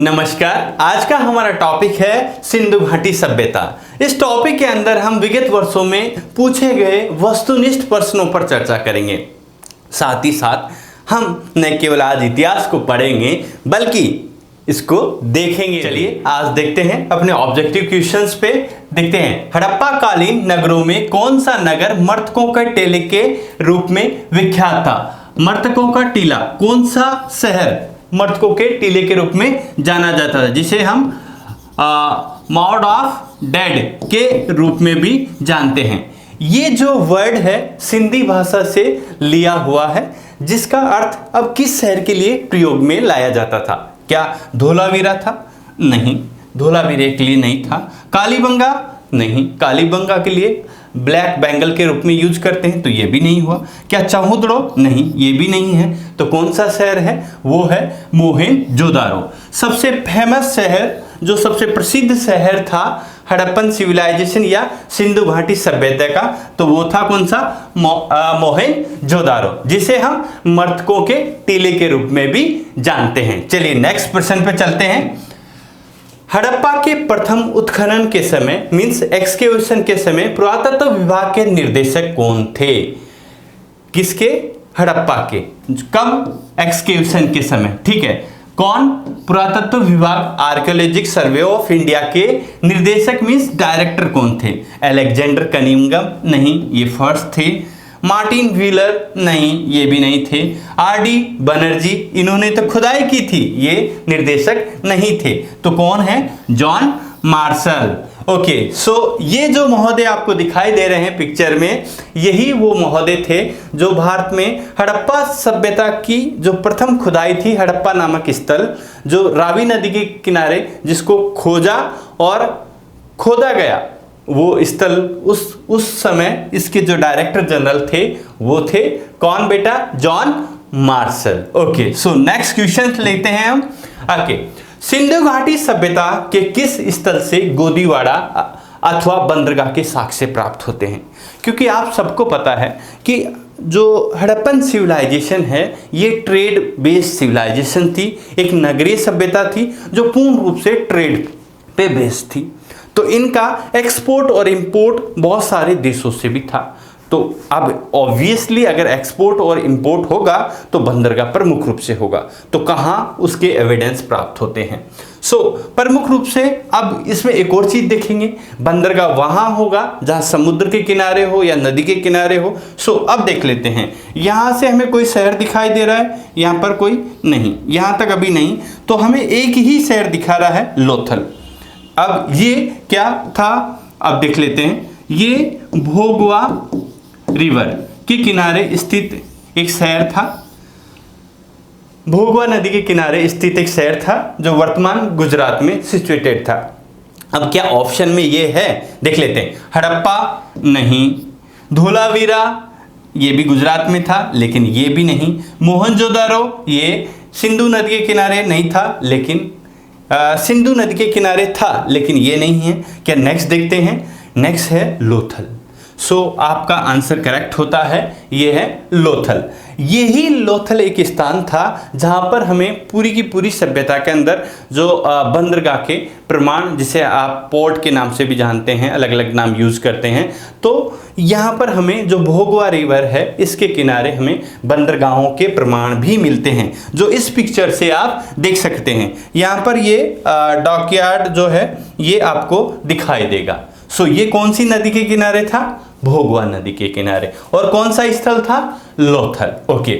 नमस्कार। आज का हमारा टॉपिक है सिंधु घाटी सभ्यता। इस टॉपिक के अंदर हम विगत वर्षों में पूछे गए वस्तुनिष्ठ प्रश्नों पर चर्चा करेंगे। साथ ही साथ हम न केवल आज इतिहास को पढ़ेंगे बल्कि इसको देखेंगे। चलिए आज देखते हैं अपने ऑब्जेक्टिव क्वेश्चंस पे। देखते हैं हड़प्पा कालीन नगरों में कौन सा नगर मर्तकों के टेले के रूप में विख्यात था। मर्तकों का टीला, कौन सा शहर मर्तकों के टीले के रूप में जाना जाता है, जिसे हम मॉड ऑफ डेड के रूप में भी जानते हैं। ये जो वर्ड है सिंधी भाषा से लिया हुआ है, जिसका अर्थ अब किस शहर के लिए प्रयोग में लाया जाता था। क्या धोलावीरा था? नहीं, धोलावीरा के लिए नहीं था। कालीबंगा? नहीं, कालीबंगा के लिए ब्लैक बेंगल के रूप में यूज करते हैं, तो ये भी नहीं हुआ। क्या चहुद्रो? नहीं, ये भी नहीं है। तो कौन सा शहर है? वो है मोहेंजोदारो। सबसे फेमस शहर, जो सबसे प्रसिद्ध शहर था हड़प्पन सिविलाइजेशन या सिंधु घाटी सभ्यता का, तो वो था कौन सा? मोहेंजोदारो, जिसे हम मर्तकों के टीले के रूप में भी जानते हैं। चलिए नेक्स्ट प्रश्न पे चलते हैं। हड़प्पा के प्रथम उत्खनन के समय मींस एक्सकेवेशन के समय पुरातत्व विभाग के निर्देशक कौन थे? किसके? हड़प्पा के। कब? एक्सकेवेशन के समय। ठीक है, कौन? पुरातत्व विभाग, आर्कियोलॉजिक सर्वे ऑफ इंडिया के निर्देशक मींस डायरेक्टर कौन थे? Alexander Cunningham? नहीं, ये फर्स्ट थे। Martin wheeler? नहीं, ये भी नहीं थे। आर.डी. बनर्जी, इन्होंने तो खुदाई की थी, ये निर्देशक नहीं थे। तो कौन है? John Marshall. ओके, सो ये जो महोदय आपको दिखाई दे रहे हैं पिक्चर में, यही वो महोदय थे जो भारत में हड़प्पा सभ्यता की जो प्रथम खुदाई थी, हड़प्पा नामक स्थल जो रावी नदी के किनारे जिसको खोजा और खोदा गया, वो स्थल उस समय इसके जो डायरेक्टर जनरल थे वो थे कौन बेटा? John Marshall. Okay, so next question लेते हैं हम। ओके, सिंधु घाटी सभ्यता के किस स्थल से गोदीवाड़ा अथवा बंदरगाह के साक्ष्य प्राप्त होते हैं? क्योंकि आप सबको पता है कि जो हड़प्पन सिविलाइजेशन है ये ट्रेड बेस्ड सिविलाइजेशन थी, एक नगरीय सभ्यता थी जो पूर्ण रूप से ट्रेड पे बेस्ड थी। तो इनका एक्सपोर्ट और इंपोर्ट बहुत सारे देशों से भी था। तो अब ऑब्वियसली अगर एक्सपोर्ट और इंपोर्ट होगा तो बंदरगाह प्रमुख रूप से होगा। तो कहाँ उसके एविडेंस प्राप्त होते हैं? प्रमुख रूप से अब इसमें एक और चीज देखेंगे, बंदरगाह वहां होगा जहां समुद्र के किनारे हो या नदी के किनारे हो। अब देख लेते हैं, यहां से हमें कोई शहर दिखाई दे रहा है, यहां पर कोई नहीं, यहां तक अभी नहीं। तो हमें एक ही शहर दिखा रहा है, लोथल। अब ये क्या था? अब देख लेते हैं, ये भोगवा रिवर के किनारे स्थित एक शहर था, भोगवा नदी के किनारे स्थित एक शहर था जो वर्तमान गुजरात में सिचुएटेड था। अब क्या ऑप्शन में ये है? देख लेते हैं। हड़प्पा? नहीं। धोलावीरा? ये भी गुजरात में था लेकिन ये भी नहीं। मोहनजोदारो? ये सिंधु नदी के किनारे नहीं था लेकिन सिंधु नदी के किनारे था लेकिन ये नहीं है। क्या नेक्स्ट देखते हैं? नेक्स्ट है लोथल। आपका आंसर करेक्ट होता है, ये है लोथल। यही लोथल एक स्थान था जहां पर हमें पूरी की पूरी सभ्यता के अंदर जो बंदरगाह के प्रमाण, जिसे आप पोर्ट के नाम से भी जानते हैं, अलग अलग नाम यूज करते हैं, तो यहाँ पर हमें जो भोगवा रिवर है इसके किनारे हमें बंदरगाहों के प्रमाण भी मिलते हैं, जो इस पिक्चर से आप देख सकते हैं। यहाँ पर ये डॉकयार्ड जो है ये आपको दिखाई देगा। ये कौन सी नदी के किनारे था? भोगवा नदी के किनारे। और कौन सा स्थल था? लोथल। ओके,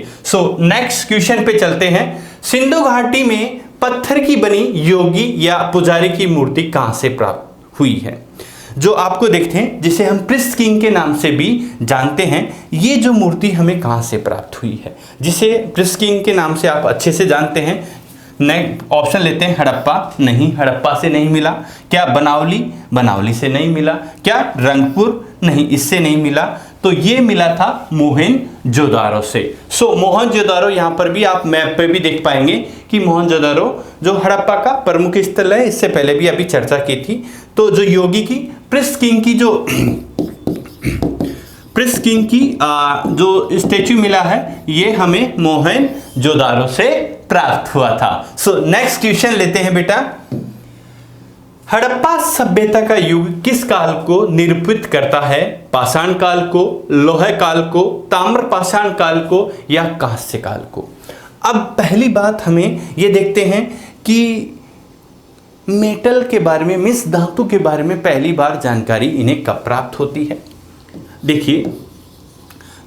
नेक्स्ट क्वेश्चन पे चलते हैं। सिंधु घाटी में पत्थर की बनी योगी या पुजारी की मूर्ति कहां से प्राप्त हुई है? जो आपको देखते हैं, जिसे हम प्रिस्ट किंग के नाम से भी जानते हैं, ये जो मूर्ति हमें कहां से प्राप्त हुई है, जिसे प्रिस्ट किंग के नाम से आप अच्छे से जानते हैं। नेक्स्ट ऑप्शन लेते हैं। हड़प्पा? नहीं, हड़प्पा से नहीं मिला। क्या बनावली? बनावली से नहीं मिला। क्या रंगपुर? नहीं, इससे नहीं मिला। तो ये मिला था मोहनजोदारो से। मोहनजोदारो यहाँ पर भी आप मैप पे भी देख पाएंगे कि मोहनजोदारो जो हड़प्पा का प्रमुख स्थल है, इससे पहले भी अभी चर्चा की थी। तो जो योगी की प्रिस्ट किंग की जो स्टेच्यू मिला है, ये हमें मोहनजोदारो से प्राप्त हुआ था। सो नेक्स्ट क्वेश्चन लेते हैं बेटा। हड़प्पा सभ्यता का युग किस काल को निरूपित करता है? पाषाण काल को, लोह काल को, ताम्र पाषाण काल को या कांस्य काल को? अब पहली बात हमें ये देखते हैं कि मेटल के बारे में, मीन्स धातु के बारे में पहली बार जानकारी इन्हें कब प्राप्त होती है? देखिए,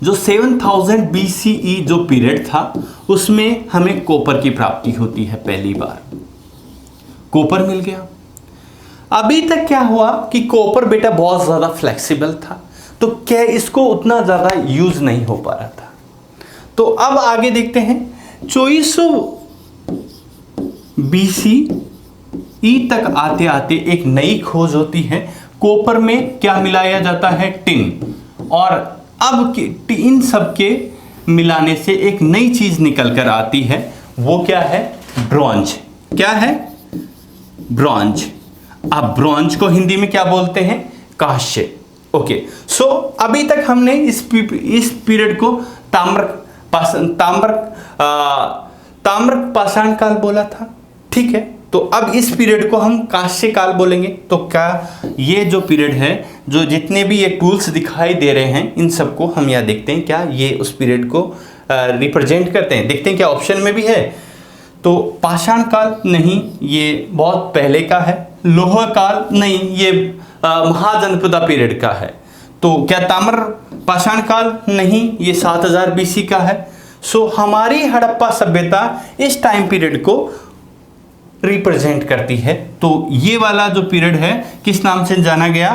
जो 7000 BCE जो पीरियड था उसमें हमें कॉपर की प्राप्ति होती है। पहली बार कॉपर मिल गया। अभी तक क्या हुआ कि कॉपर बेटा बहुत ज़्यादा फ्लेक्सिबल था, तो क्या इसको उतना ज़्यादा यूज नहीं हो पा रहा था। तो अब आगे देखते हैं, 2400 BCE तक आते आते एक नई खोज होती है। कॉपर में क्या मिलाया जाता है? टिन। और अब इन सब के मिलाने से एक नई चीज निकल कर आती है, वो क्या है? ब्रॉन्ज। क्या है? ब्रॉन्ज। अब ब्रॉन्ज को हिंदी में क्या बोलते हैं? कांस्य। ओके, सो अभी तक हमने इस पीरियड को ताम्र पाषाण काल बोला था, ठीक है। तो अब इस पीरियड को हम कांस्य काल बोलेंगे। तो क्या ये जो पीरियड है, जो जितने भी ये टूल्स दिखाई दे रहे हैं, इन सबको हम यहाँ देखते हैं, क्या ये उस पीरियड को रिप्रेजेंट करते हैं? देखते हैं क्या ऑप्शन में भी है। तो पाषाण काल नहीं, ये बहुत पहले का है। लोह काल नहीं, ये महाजनपदा पीरियड का है। तो क्या ताम्र पाषाण काल नहीं, ये 7000 BC का है। सो हमारी हड़प्पा सभ्यता इस टाइम पीरियड को रिप्रेजेंट करती है। तो ये वाला जो पीरियड है किस नाम से जाना गया?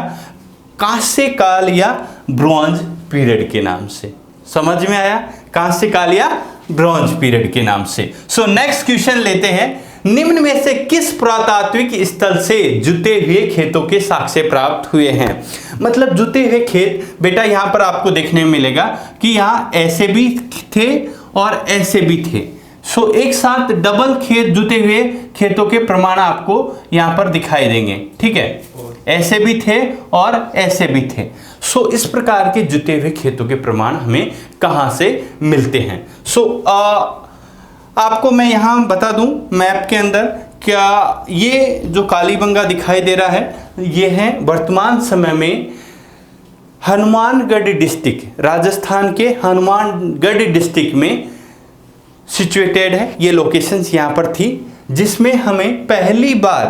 कांस्य काल या ब्रॉन्ज पीरियड के नाम से। समझ में आया? कांस्य काल या ब्रॉन्ज पीरियड के नाम से। सो नेक्स्ट क्वेश्चन लेते हैं। निम्न में से किस पुरातात्विक स्थल से जुते हुए खेतों के साक्ष्य प्राप्त हुए हैं? मतलब जुते हुए खेत बेटा यहां पर आपको देखने में मिलेगा कि यहां ऐसे भी थे और ऐसे भी थे। सो एक साथ डबल खेत, जुते हुए खेतों के प्रमाण आपको यहां पर दिखाई देंगे, ठीक है। ऐसे भी थे और ऐसे भी थे। सो इस प्रकार के जुते हुए खेतों के प्रमाण हमें कहां से मिलते हैं? सो आपको मैं यहां बता दूं मैप के अंदर, क्या ये जो कालीबंगा दिखाई दे रहा है, ये है वर्तमान समय में हनुमानगढ़ डिस्ट्रिक्ट, राजस्थान के हनुमानगढ़ डिस्ट्रिक्ट में सिचुएटेड है। ये लोकेशंस यहाँ पर थी, जिसमें हमें पहली बार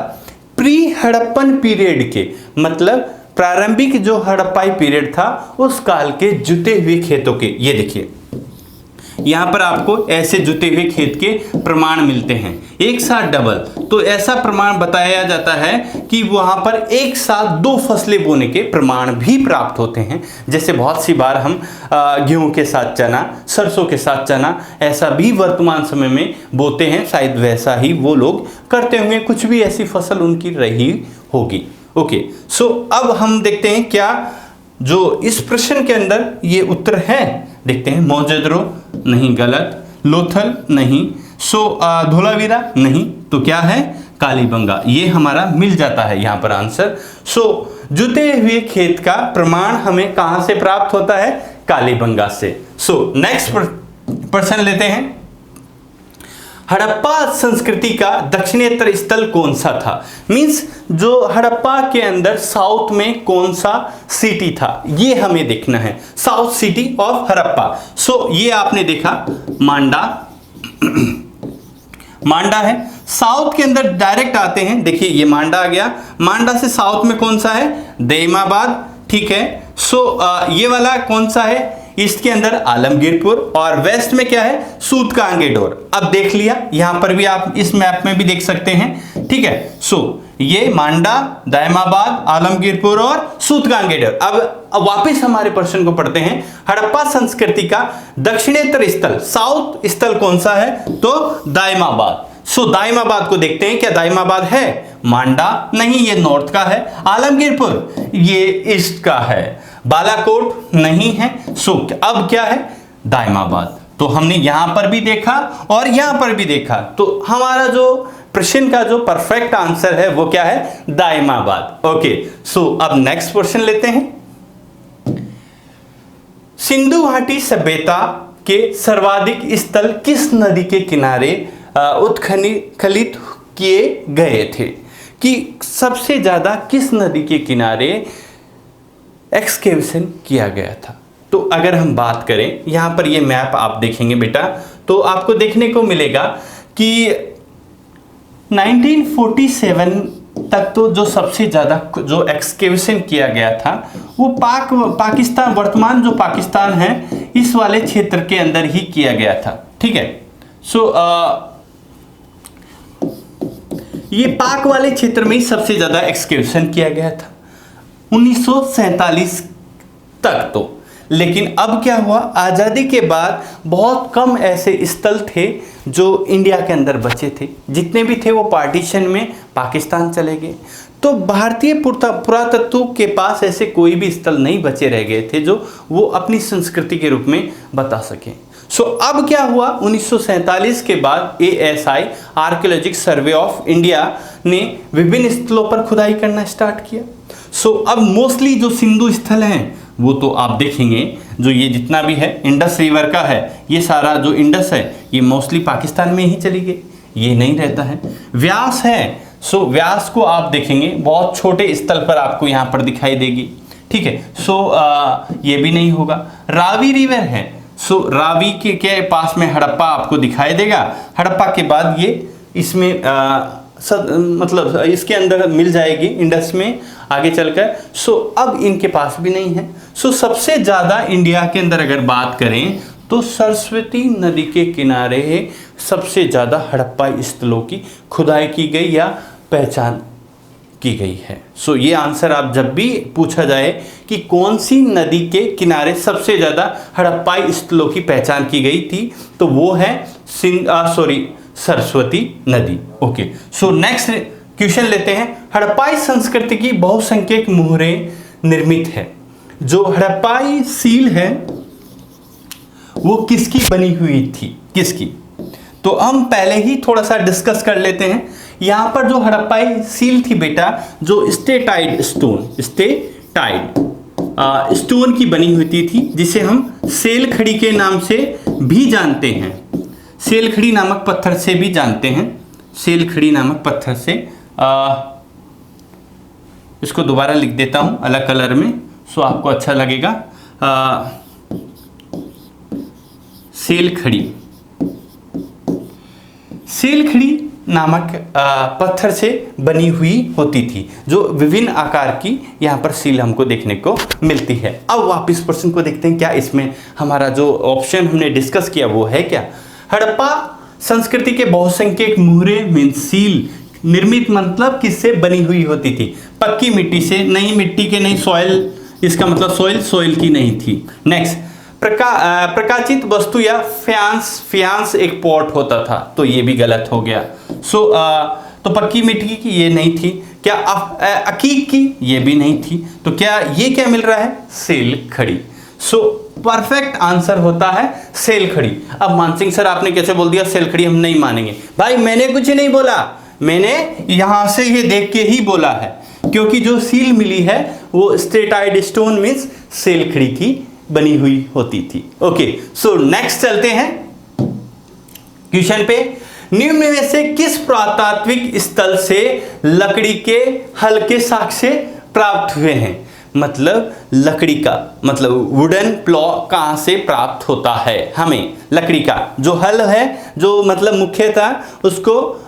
प्री हड़प्पन पीरियड के, मतलब प्रारंभिक जो हड़प्पाई पीरियड था उस काल के जुते हुए खेतों के, ये देखिए यहाँ पर आपको ऐसे जुते हुए खेत के प्रमाण मिलते हैं, एक साथ डबल। तो ऐसा प्रमाण बताया जाता है कि वहां पर एक साथ 2 फसलें बोने के प्रमाण भी प्राप्त होते हैं। जैसे बहुत सी बार हम गेहूं के साथ चना, सरसों के साथ चना, ऐसा भी वर्तमान समय में बोते हैं। शायद वैसा ही वो लोग करते होंगे, कुछ भी ऐसी फसल उनकी रही होगी। ओके, सो अब हम देखते हैं क्या जो इस प्रश्न के अंदर ये उत्तर है। देखते हैं, मोहनजोदड़ो नहीं, गलत। लोथल नहीं। सो धोलावीरा नहीं। तो क्या है? कालीबंगा। ये हमारा मिल जाता है यहाँ पर आंसर। सो जुते हुए खेत का प्रमाण हमें कहां से प्राप्त होता है? कालीबंगा से। सो नेक्स्ट प्रश्न लेते हैं। हड़प्पा संस्कृति का दक्षिणेतर स्थल कौन सा था? मींस जो हड़प्पा के अंदर साउथ में कौन सा सिटी था, ये हमें देखना है। South city of Harappa. So ये आपने देखा मांडा, मांडा है। साउथ के अंदर डायरेक्ट आते हैं, देखिए ये मांडा आ गया। मांडा से साउथ में कौन सा है? दैमाबाद, ठीक है। सो ये वाला कौन सा है? ईस्ट के अंदर आलमगीरपुर, और वेस्ट में क्या है? सूतकांगेडोर। अब देख लिया, यहां पर भी आप इस मैप में भी देख सकते हैं, ठीक है। सो ये मांडा, दायमाबाद, आलमगीरपुर और सूतकांगेडोर। अब वापस हमारे प्रश्न को पढ़ते हैं। हड़प्पा संस्कृति का दक्षिणेतर स्थल, साउथ स्थल कौन सा है? तो दायमाबाद। सो दायमाबाद को देखते हैं, क्या दायमाबाद है? मांडा नहीं, ये नॉर्थ का है। आलमगीरपुर ये ईस्ट का है। बालाकोट नहीं है। सो अब क्या है? दायमाबाद। तो हमने यहां पर भी देखा और यहां पर भी देखा, तो हमारा जो प्रश्न का जो परफेक्ट आंसर है वो क्या है? दायमाबाद। ओके, सो अब नेक्स्ट क्वेश्चन लेते हैं। सिंधु घाटी सभ्यता के सर्वाधिक स्थल किस नदी के किनारे उत्खलित किए गए थे कि सबसे ज़्यादा किस नदी के किनारे एक्सकेवेशन किया गया था। तो अगर हम बात करें, यहाँ पर ये मैप आप देखेंगे बेटा, तो आपको देखने को मिलेगा कि 1947 तक तो जो सबसे ज़्यादा जो एक्सकेवेशन किया गया था वो पाकिस्तान, वर्तमान जो पाकिस्तान है इस वाले क्षेत्र के अंदर ही किया गया था। ठीक है, सो ये पाक वाले क्षेत्र में ही सबसे ज़्यादा एक्सकेवेशन किया गया था 1947 तक तो। लेकिन अब क्या हुआ, आज़ादी के बाद बहुत कम ऐसे स्थल थे जो इंडिया के अंदर बचे थे, जितने भी थे वो पार्टीशन में पाकिस्तान चले गए। तो भारतीय पुरातत्व के पास ऐसे कोई भी स्थल नहीं बचे रह गए थे जो वो अपनी संस्कृति के रूप में बता सकें। सो अब क्या हुआ, 1947 के बाद ASI archaeological survey of India ने विभिन्न स्थलों पर खुदाई करना स्टार्ट किया। सो अब मोस्टली जो सिंधु स्थल हैं वो तो आप देखेंगे, जो ये जितना भी है इंडस रिवर का है, ये सारा जो इंडस है ये मोस्टली पाकिस्तान में ही चली गई, ये नहीं रहता है। व्यास है, सो व्यास को आप देखेंगे बहुत छोटे स्थल पर आपको यहाँ पर दिखाई देगी। ठीक है, सो ये भी नहीं होगा। रावी रिवर है, सो रावी के पास में हड़प्पा आपको दिखाई देगा। हड़प्पा के बाद ये इसमें मतलब इसके अंदर मिल जाएगी इंडस में आगे चलकर। सो अब इनके पास भी नहीं है। सो सबसे ज़्यादा इंडिया के अंदर अगर बात करें तो सरस्वती नदी के किनारे सबसे ज़्यादा हड़प्पा स्थलों की खुदाई की गई या पहचान की गई है। सो ये आंसर आप जब भी पूछा जाए कि कौन सी नदी के किनारे सबसे ज़्यादा हड़प्पाई स्थलों की पहचान की गई थी, तो वो है सरस्वती नदी। ओके, सो नेक्स्ट क्वेश्चन लेते हैं। हड़प्पाई संस्कृति की बहुसंख्यक मुहरें निर्मित है। जो हड़प्पाई सील है वो किसकी बनी हुई थी, किसकी? तो हम पहले ही थोड़ा सा डिस्कस कर लेते हैं। यहाँ पर जो हड़प्पाई सील थी बेटा, जो स्टेटाइड स्टोन की बनी हुई थी, जिसे हम सेल खड़ी के नाम से भी जानते हैं। सेल खड़ी नामक पत्थर से भी जानते हैं, सेल खड़ी नामक पत्थर से। इसको दोबारा लिख देता हूं अलग कलर में, सो आपको अच्छा लगेगा। सेल खड़ी नामक पत्थर से बनी हुई होती थी, जो विभिन्न आकार की यहाँ पर सील हमको देखने को मिलती है। अब वापस प्रश्न को देखते हैं, क्या इसमें हमारा जो ऑप्शन हमने डिस्कस किया वो है क्या? हड़प्पा संस्कृति के बहुसंख्यक मुहरे मीन सील निर्मित मतलब किससे बनी हुई होती थी? पक्की मिट्टी से, नहीं मिट्टी के नहीं, सॉइल, इसका मतलब सॉइल की नहीं थी। नेक्स्ट, प्रकाशित वस्तु या फ्यांस एक पॉट होता था, तो ये भी गलत हो गया। तो पक्की मिट्टी की ये नहीं थी। क्या अकीक की? ये भी नहीं थी। तो क्या ये क्या मिल रहा है? सेल खड़ी। परफेक्ट आंसर होता है सेल खड़ी। अब मानसिंह सर आपने कैसे बोल दिया सेल खड़ी, हम नहीं मानेंगे। भाई मैंने कुछ नहीं बोला, मैंने यहां से ये देख के ही बोला है, क्योंकि जो सील मिली है वो स्टेटाइड स्टोन मींस सेल खड़ी की बनी हुई होती थी। ओके, सो नेक्स्ट चलते हैं क्वेश्चन पे। निम्न में से किस पुरातात्विक स्थल से लकड़ी के हल्के साक्ष्य प्राप्त हुए हैं? मतलब लकड़ी का, मतलब वुडन प्लॉ कहाँ से प्राप्त होता है? हमें लकड़ी का जो हल है, जो मतलब मुख्यतः उसको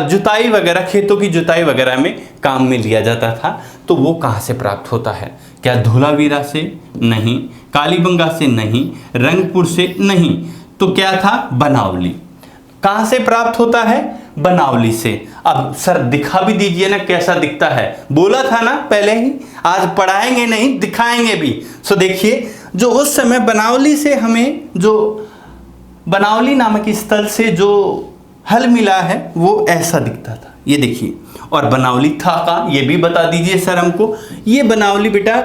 जुताई वगैरह, खेतों की जुताई वगैरह में काम में लिया जाता था, तो वो कहाँ से प्राप्त होता है? क्या धोलावीरा से? नहीं। कालीबंगा से? नहीं। रंगपुर से? नहीं। तो क्या था? बनावली। कहाँ से प्राप्त होता है? बनावली से। अब सर दिखा भी दीजिए ना कैसा दिखता है, बोला था ना पहले ही, आज पढ़ाएंगे नहीं दिखाएंगे भी। सो देखिए, जो उस समय बनावली से हमें जो बनावली नामक स्थल से जो हल मिला है वो ऐसा दिखता था, ये देखिए। और बनावली था का ये भी बता दीजिए सर हमको। ये बनावली बेटा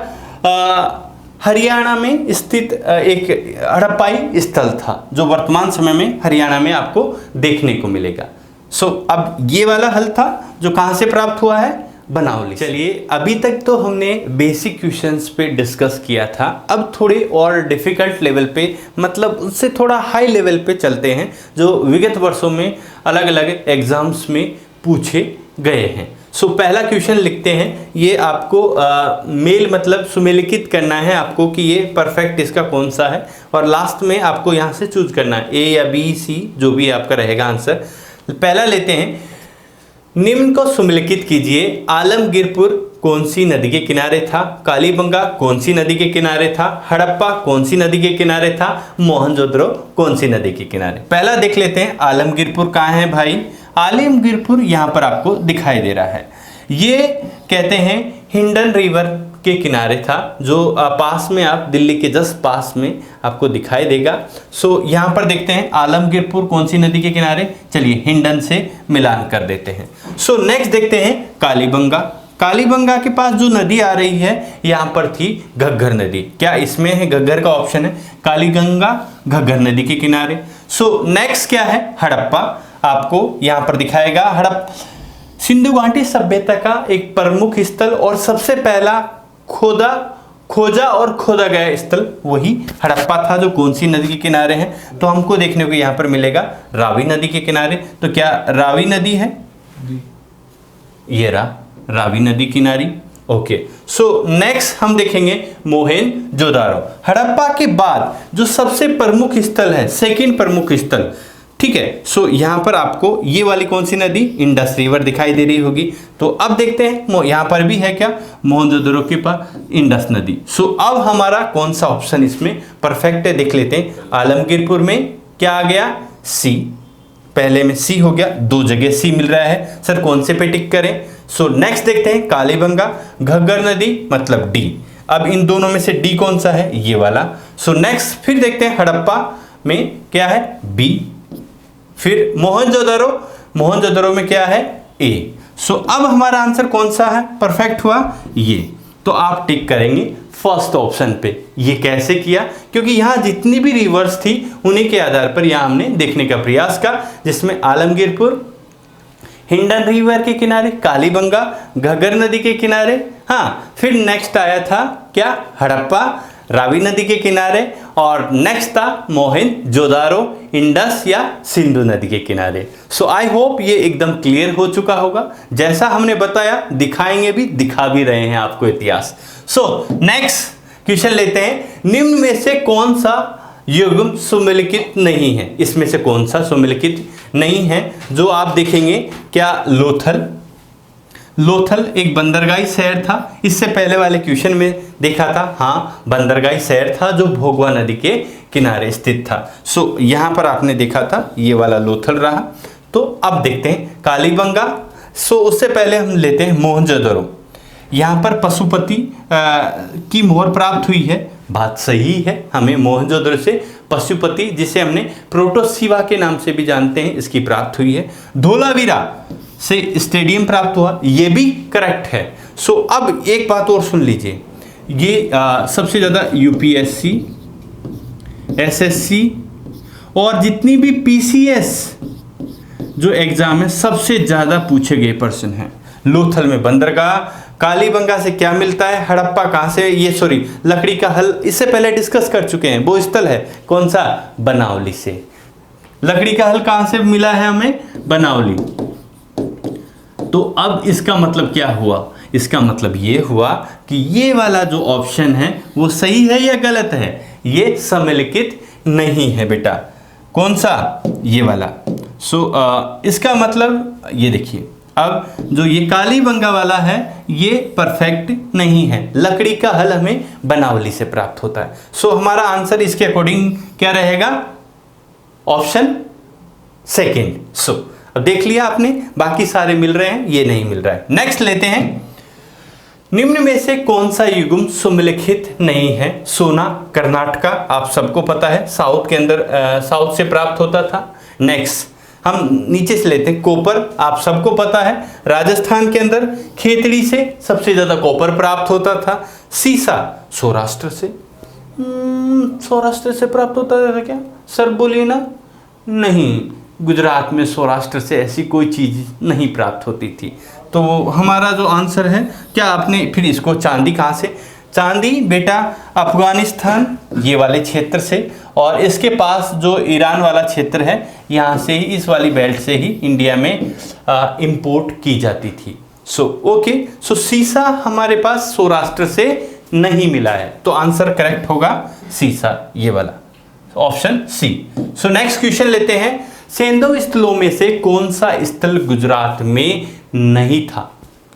हरियाणा में स्थित एक हड़प्पाई स्थल था, जो वर्तमान समय में हरियाणा में आपको देखने को मिलेगा। अब ये वाला हल था जो कहाँ से प्राप्त हुआ है? बनावली। चलिए, अभी तक तो हमने बेसिक क्वेश्चंस पे डिस्कस किया था, अब थोड़े और डिफिकल्ट लेवल पे, मतलब उससे थोड़ा हाई लेवल पे चलते हैं, जो विगत वर्षों में अलग अलग एग्जाम्स में पूछे गए हैं। सो पहला क्वेश्चन लिखते हैं, ये आपको मेल मतलब सुमेलित करना है आपको कि ये परफेक्ट इसका कौन सा है, और लास्ट में आपको यहाँ से चूज करना है ए या बी सी, जो भी आपका रहेगा आंसर। पहला लेते हैं, निम्न को सुमेलित कीजिए। आलमगीरपुर कौन सी नदी के किनारे था? कालीबंगा कौन सी नदी के किनारे था? हड़प्पा कौन सी नदी के किनारे था? मोहनजोदड़ो कौन सी नदी के किनारे? पहला देख लेते हैं, आलमगीरपुर कहाँ है भाई? आलमगीरपुर यहाँ पर आपको दिखाई दे रहा है। ये कहते हैं हिंडन रिवर के किनारे था, जो पास में आप दिल्ली के जस्ट पास में आपको दिखाई देगा। सो यहाँ पर देखते हैं आलमगीरपुर कौन सी नदी के किनारे, चलिए हिंडन से मिलान कर देते हैं। सो नेक्स्ट देखते हैं कालीबंगा। कालीबंगा के पास जो नदी आ रही है यहाँ पर थी घग्गर नदी। क्या इसमें है? घग्गर का ऑप्शन है, कालीगंगा घग्गर नदी के किनारे। सो नेक्स्ट क्या है? हड़प्पा आपको यहाँ पर दिखाएगा। सिंधु घाटी सभ्यता का एक प्रमुख स्थल और सबसे पहला खोजा और खोदा गया स्थल वही हड़प्पा था, जो कौन सी नदी के किनारे है? तो हमको देखने को यहाँ पर मिलेगा रावी नदी के किनारे। तो क्या रावी नदी है? ये रावी नदी किनारी। ओके, सो नेक्स्ट हम देखेंगे मोहनजोदारो। हड़प्पा के बाद जो सबसे प्रमुख स्थल है, सेकंड प्रमुख स्थल, ठीक है। सो यहाँ पर आपको ये वाली कौन सी नदी? इंडस रिवर दिखाई दे रही होगी। तो अब देखते हैं यहाँ पर भी है क्या? मोहनजोदड़ो के पास इंडस नदी। सो अब हमारा कौन सा ऑप्शन इसमें परफेक्ट है देख लेते हैं। आलमगीरपुर में क्या आ गया? सी। पहले में सी हो गया, दो जगह सी मिल रहा है, सर कौन से पे टिक करें? सो नेक्स्ट देखते हैं कालीबंगा घग्गर नदी मतलब डी। अब इन दोनों में से डी कौन सा है? ये वाला। सो नेक्स्ट फिर देखते हैं हड़प्पा में क्या है? बी। फिर मोहनजोदड़ो में क्या है? ए। सो अब हमारा आंसर कौन सा है परफेक्ट हुआ? ये। तो आप टिक करेंगे फर्स्ट ऑप्शन पे। ये कैसे किया? क्योंकि यहाँ जितनी भी रिवर्स थी उन्हीं के आधार पर यहाँ हमने देखने का प्रयास किया, जिसमें आलमगीरपुर हिंडन रिवर के किनारे, कालीबंगा घग्गर नदी के किनारे, हाँ फिर नेक्स्ट आया था क्या? हड़प्पा रावी नदी के किनारे, और नेक्स्ट था मोहनजोदारो इंडस या सिंधु नदी के किनारे। सो आई होप ये एकदम क्लियर हो चुका होगा। जैसा हमने बताया दिखाएंगे भी, दिखा भी रहे हैं आपको इतिहास। सो नेक्स्ट क्वेश्चन लेते हैं, निम्न में से कौन सा युग्म सुमेलित नहीं है? इसमें से कौन सा सुमेलित नहीं है? जो आप देखेंगे क्या? लोथल एक बंदरगाही शहर था। इससे पहले वाले क्वेश्चन में देखा था, हाँ बंदरगाही शहर था जो भोगवा नदी के किनारे स्थित था। सो यहाँ पर आपने देखा था ये वाला लोथल रहा। तो अब देखते हैं कालीबंगा। सो उससे पहले हम लेते हैं मोहनजोदड़ो। यहाँ पर पशुपति की मोहर प्राप्त हुई है, बात सही है। हमें मोहनजोदड़ो से पशुपति, जिसे हमने प्रोटोसिवा के नाम से भी जानते हैं, इसकी प्राप्त हुई है। धोलावीरा से स्टेडियम प्राप्त हुआ, ये भी करेक्ट है। सो अब एक बात और सुन लीजिए, ये सबसे ज़्यादा यूपीएससी, एसएससी और जितनी भी पीसीएस जो एग्जाम है सबसे ज़्यादा पूछे गए प्रश्न हैं। लोथल में बंदरगाह, कालीबंगा से क्या मिलता है? हड़प्पा कहाँ से? ये सॉरी लकड़ी का हल, इससे पहले डिस्कस कर चुके हैं। वो स्थल है कौन सा? बनावली से। लकड़ी का हल कहाँ से मिला है हमें? बनावली। तो अब इसका मतलब क्या हुआ? इसका मतलब ये हुआ कि ये वाला जो ऑप्शन है वो सही है या गलत है? ये सम्मिलित नहीं है बेटा। कौन सा? ये वाला। सो इसका मतलब ये देखिए, अब जो ये कालीबंगा वाला है ये परफेक्ट नहीं है। लकड़ी का हल हमें बनावली से प्राप्त होता है। सो हमारा आंसर इसके अकॉर्डिंग क्या रहेगा? Option second. सो अब देख लिया आपने, बाकी सारे मिल रहे हैं, ये नहीं मिल रहा है। नेक्स्ट लेते हैं, निम्न में से कौन सा युग्म सुमेलित नहीं है? सोना कर्नाटका आप सबको पता है, साउथ के अंदर साउथ से प्राप्त होता था। नेक्स्ट हम नीचे से लेते हैं, कॉपर आप सबको पता है, राजस्थान के अंदर खेतड़ी से सबसे ज्यादा कॉपर प्राप्त होता था। सीसा सौराष्ट्र से, सौराष्ट्र से प्राप्त होता था क्या सर? बोलिए ना। नहीं, गुजरात में सौराष्ट्र से ऐसी कोई चीज नहीं प्राप्त होती थी। तो हमारा जो आंसर है क्या? आपने फिर इसको चांदी कहाँ से? चांदी बेटा अफगानिस्तान ये वाले क्षेत्र से, और इसके पास जो ईरान वाला क्षेत्र है, यहाँ से ही, इस वाली बेल्ट से ही इंडिया में इंपोर्ट की जाती थी। ओके, सीसा हमारे पास सौराष्ट्र से नहीं मिला है, तो आंसर करेक्ट होगा सीसा, ये वाला ऑप्शन सी। नेक्स्ट क्वेश्चन लेते हैं, सेंधव स्थलों में से कौन सा स्थल गुजरात में नहीं था?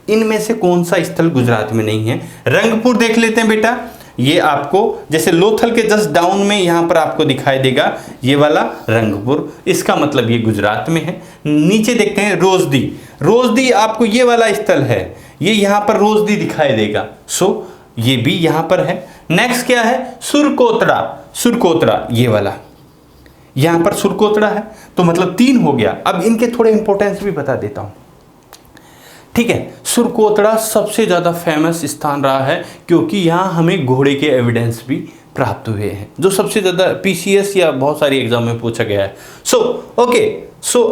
इनमें से कौन सा स्थल गुजरात में नहीं है? रंगपुर देख लेते हैं बेटा, ये आपको जैसे लोथल के जस्ट डाउन में यहां पर आपको दिखाई देगा ये वाला रंगपुर, इसका मतलब ये गुजरात में है। नीचे देखते हैं रोजदी, रोजदी आपको ये वाला स्थल है, ये यहां पर रोजदी दिखाई देगा, ये भी यहां पर है। नेक्स्ट क्या है? सुरकोतरा, सुरकोतरा ये वाला, यहां पर सुरकोतरा है, तो मतलब 3 हो गया। अब इनके थोड़े इंपॉर्टेंस भी बता देता हूं, ठीक है। सुरकोतरा सबसे ज्यादा फेमस स्थान रहा है क्योंकि यहां हमें घोड़े के एविडेंस भी प्राप्त हुए हैं, जो सबसे ज्यादा पीसीएस या बहुत सारी एग्जाम में पूछा गया है। ओके,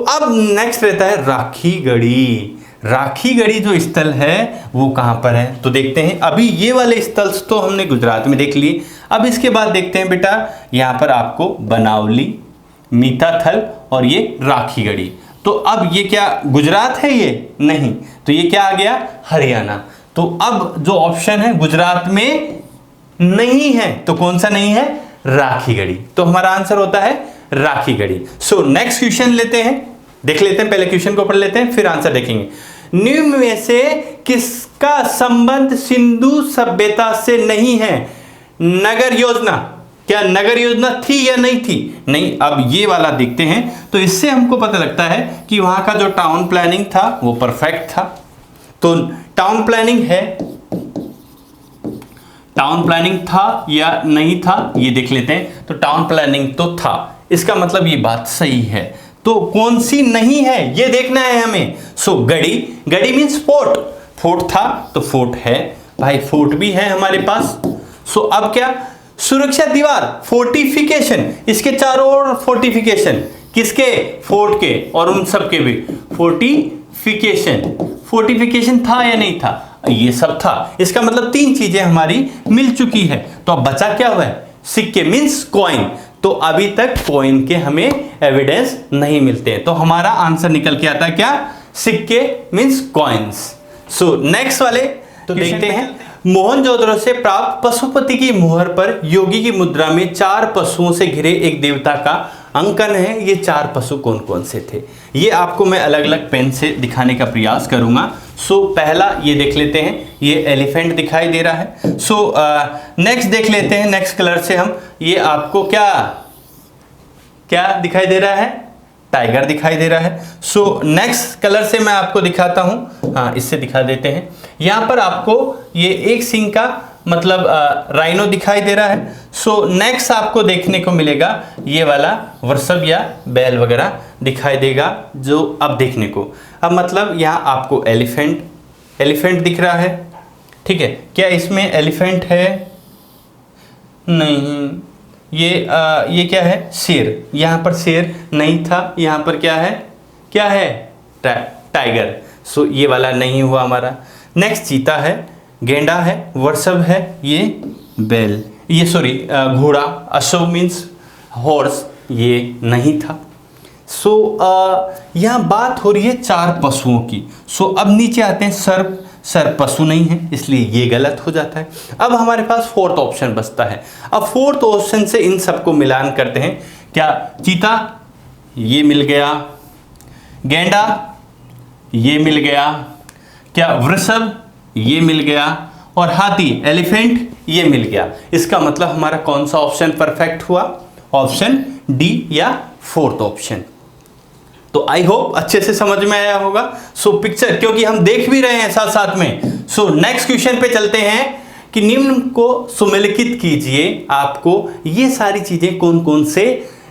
अब नेक्स्ट रहता है राखीगढ़ी। राखीगढ़ी जो स्थल है वो कहां पर है? तो देखते हैं, अभी ये वाले स्थल तो हमने गुजरात में देख लिए। अब इसके बाद देखते हैं बेटा, यहां पर आपको बनावली, मीताथल और ये राखीगढ़ी। तो अब ये क्या गुजरात है? ये नहीं, तो ये क्या आ गया? हरियाणा। तो अब जो ऑप्शन है गुजरात में नहीं है, तो कौन सा नहीं है? राखीगढ़ी। तो हमारा आंसर होता है राखीगढ़ी। नेक्स्ट क्वेश्चन लेते हैं, देख लेते हैं, पहले क्वेश्चन को पढ़ लेते हैं फिर आंसर देखेंगे। निम्न में से किसका संबंध सिंधु सभ्यता से नहीं है? नगर योजना, क्या नगर योजना थी या नहीं थी? नहीं। अब ये वाला देखते हैं, तो इससे हमको पता लगता है कि वहां का जो टाउन प्लानिंग था वो परफेक्ट था। तो टाउन प्लानिंग है, टाउन प्लानिंग था या नहीं था, ये देख लेते हैं। तो टाउन प्लानिंग तो था, इसका मतलब ये बात सही है। तो कौन सी नहीं है ये देखना है हमें। गढ़ी, गढ़ी मीन्स फोर्ट, फोर्ट था तो फोर्ट है भाई, फोर्ट भी है हमारे पास। अब क्या? सुरक्षा दीवार, फोर्टिफिकेशन, इसके चारों ओर फोर्टिफिकेशन, किसके? फोर्ट के, और उन सब के भी फोर्टिफिकेशन। फोर्टिफिकेशन था या नहीं था? ये सब था, इसका मतलब 3 चीजें हमारी मिल चुकी है। तो अब बचा क्या हुआ है? सिक्के मीन्स कॉइन। तो अभी तक कॉइन के हमें एविडेंस नहीं मिलते हैं, तो हमारा आंसर निकल के आता है क्या? सिक्के मीन्स कॉइन्स। नेक्स्ट वाले तो देखते हैं, मोहनजोदड़ो से प्राप्त पशुपति की मुहर पर योगी की मुद्रा में 4 पशुओं से घिरे एक देवता का अंकन है। ये 4 पशु कौन कौन से थे? ये आपको मैं अलग अलग पेन से दिखाने का प्रयास करूंगा। पहला ये देख लेते हैं, ये एलिफेंट दिखाई दे रहा है। नेक्स्ट देख लेते हैं, नेक्स्ट कलर से हम, ये आपको क्या क्या दिखाई दे रहा है? टाइगर दिखाई दे रहा है। नेक्स्ट कलर से मैं आपको दिखाता हूं, हाँ इससे दिखा देते हैं। यहां पर आपको ये एक सिंग का मतलब राइनो दिखाई दे रहा है। नेक्स्ट आपको देखने को मिलेगा ये वाला वृषभ या बैल वगैरह दिखाई देगा, जो अब देखने को, अब मतलब यहाँ आपको एलिफेंट, एलिफेंट दिख रहा है, ठीक है। क्या इसमें एलिफेंट है? नहीं। ये क्या है? शेर, यहाँ पर शेर नहीं था, यहाँ पर क्या है? क्या है? टाइगर। ये वाला नहीं हुआ हमारा। नेक्स्ट चीता है, गेंडा है, वृषभ है, ये बैल, ये सॉरी घोड़ा, अश्व मीन्स हॉर्स, ये नहीं था। यहाँ बात हो रही है 4 पशुओं की। अब नीचे आते हैं, सर्प, सर्प पशु नहीं है, इसलिए ये गलत हो जाता है। अब हमारे पास 4th ऑप्शन बचता है। अब 4th ऑप्शन से इन सबको मिलान करते हैं। क्या? चीता ये मिल गया, गेंडा ये मिल गया, क्या वृषभ ये मिल गया, और हाथी एलिफेंट ये मिल गया। इसका मतलब हमारा कौन सा ऑप्शन परफेक्ट हुआ? ऑप्शन डी या 4th ऑप्शन। तो आई होप अच्छे से समझ में आया होगा। पिक्चर क्योंकि हम देख भी रहे हैं साथ साथ में। नेक्स्ट क्वेश्चन पे चलते हैं कि निम्न को सुमेलित कीजिए। आपको ये सारी चीजें कौन कौन से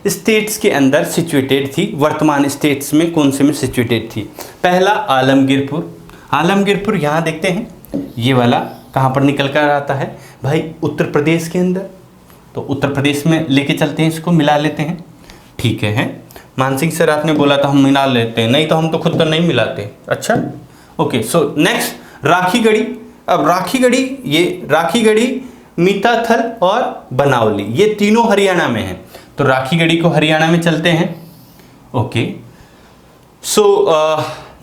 स्टेट्स के अंदर सिचुएटेड थी, वर्तमान स्टेट्स में कौन से में सिचुएटेड थी। पहला आलमगीरपुर, आलमगीरपुर यहाँ देखते हैं, ये वाला कहाँ पर निकल कर आता है भाई? उत्तर प्रदेश के अंदर। तो उत्तर प्रदेश में लेके चलते हैं, इसको मिला लेते हैं, ठीक है। मानसिंह सर आपने बोला था हम मिला लेते हैं, नहीं तो हम तो खुद तो नहीं मिलाते। अच्छा ओके। नेक्स्ट राखीगढ़ी। अब राखीगढ़ी, ये राखीगढ़ी, मीताथल और बनावली, ये तीनों हरियाणा में हैं। तो राखी गढ़ी को हरियाणा में चलते हैं। ओके, सो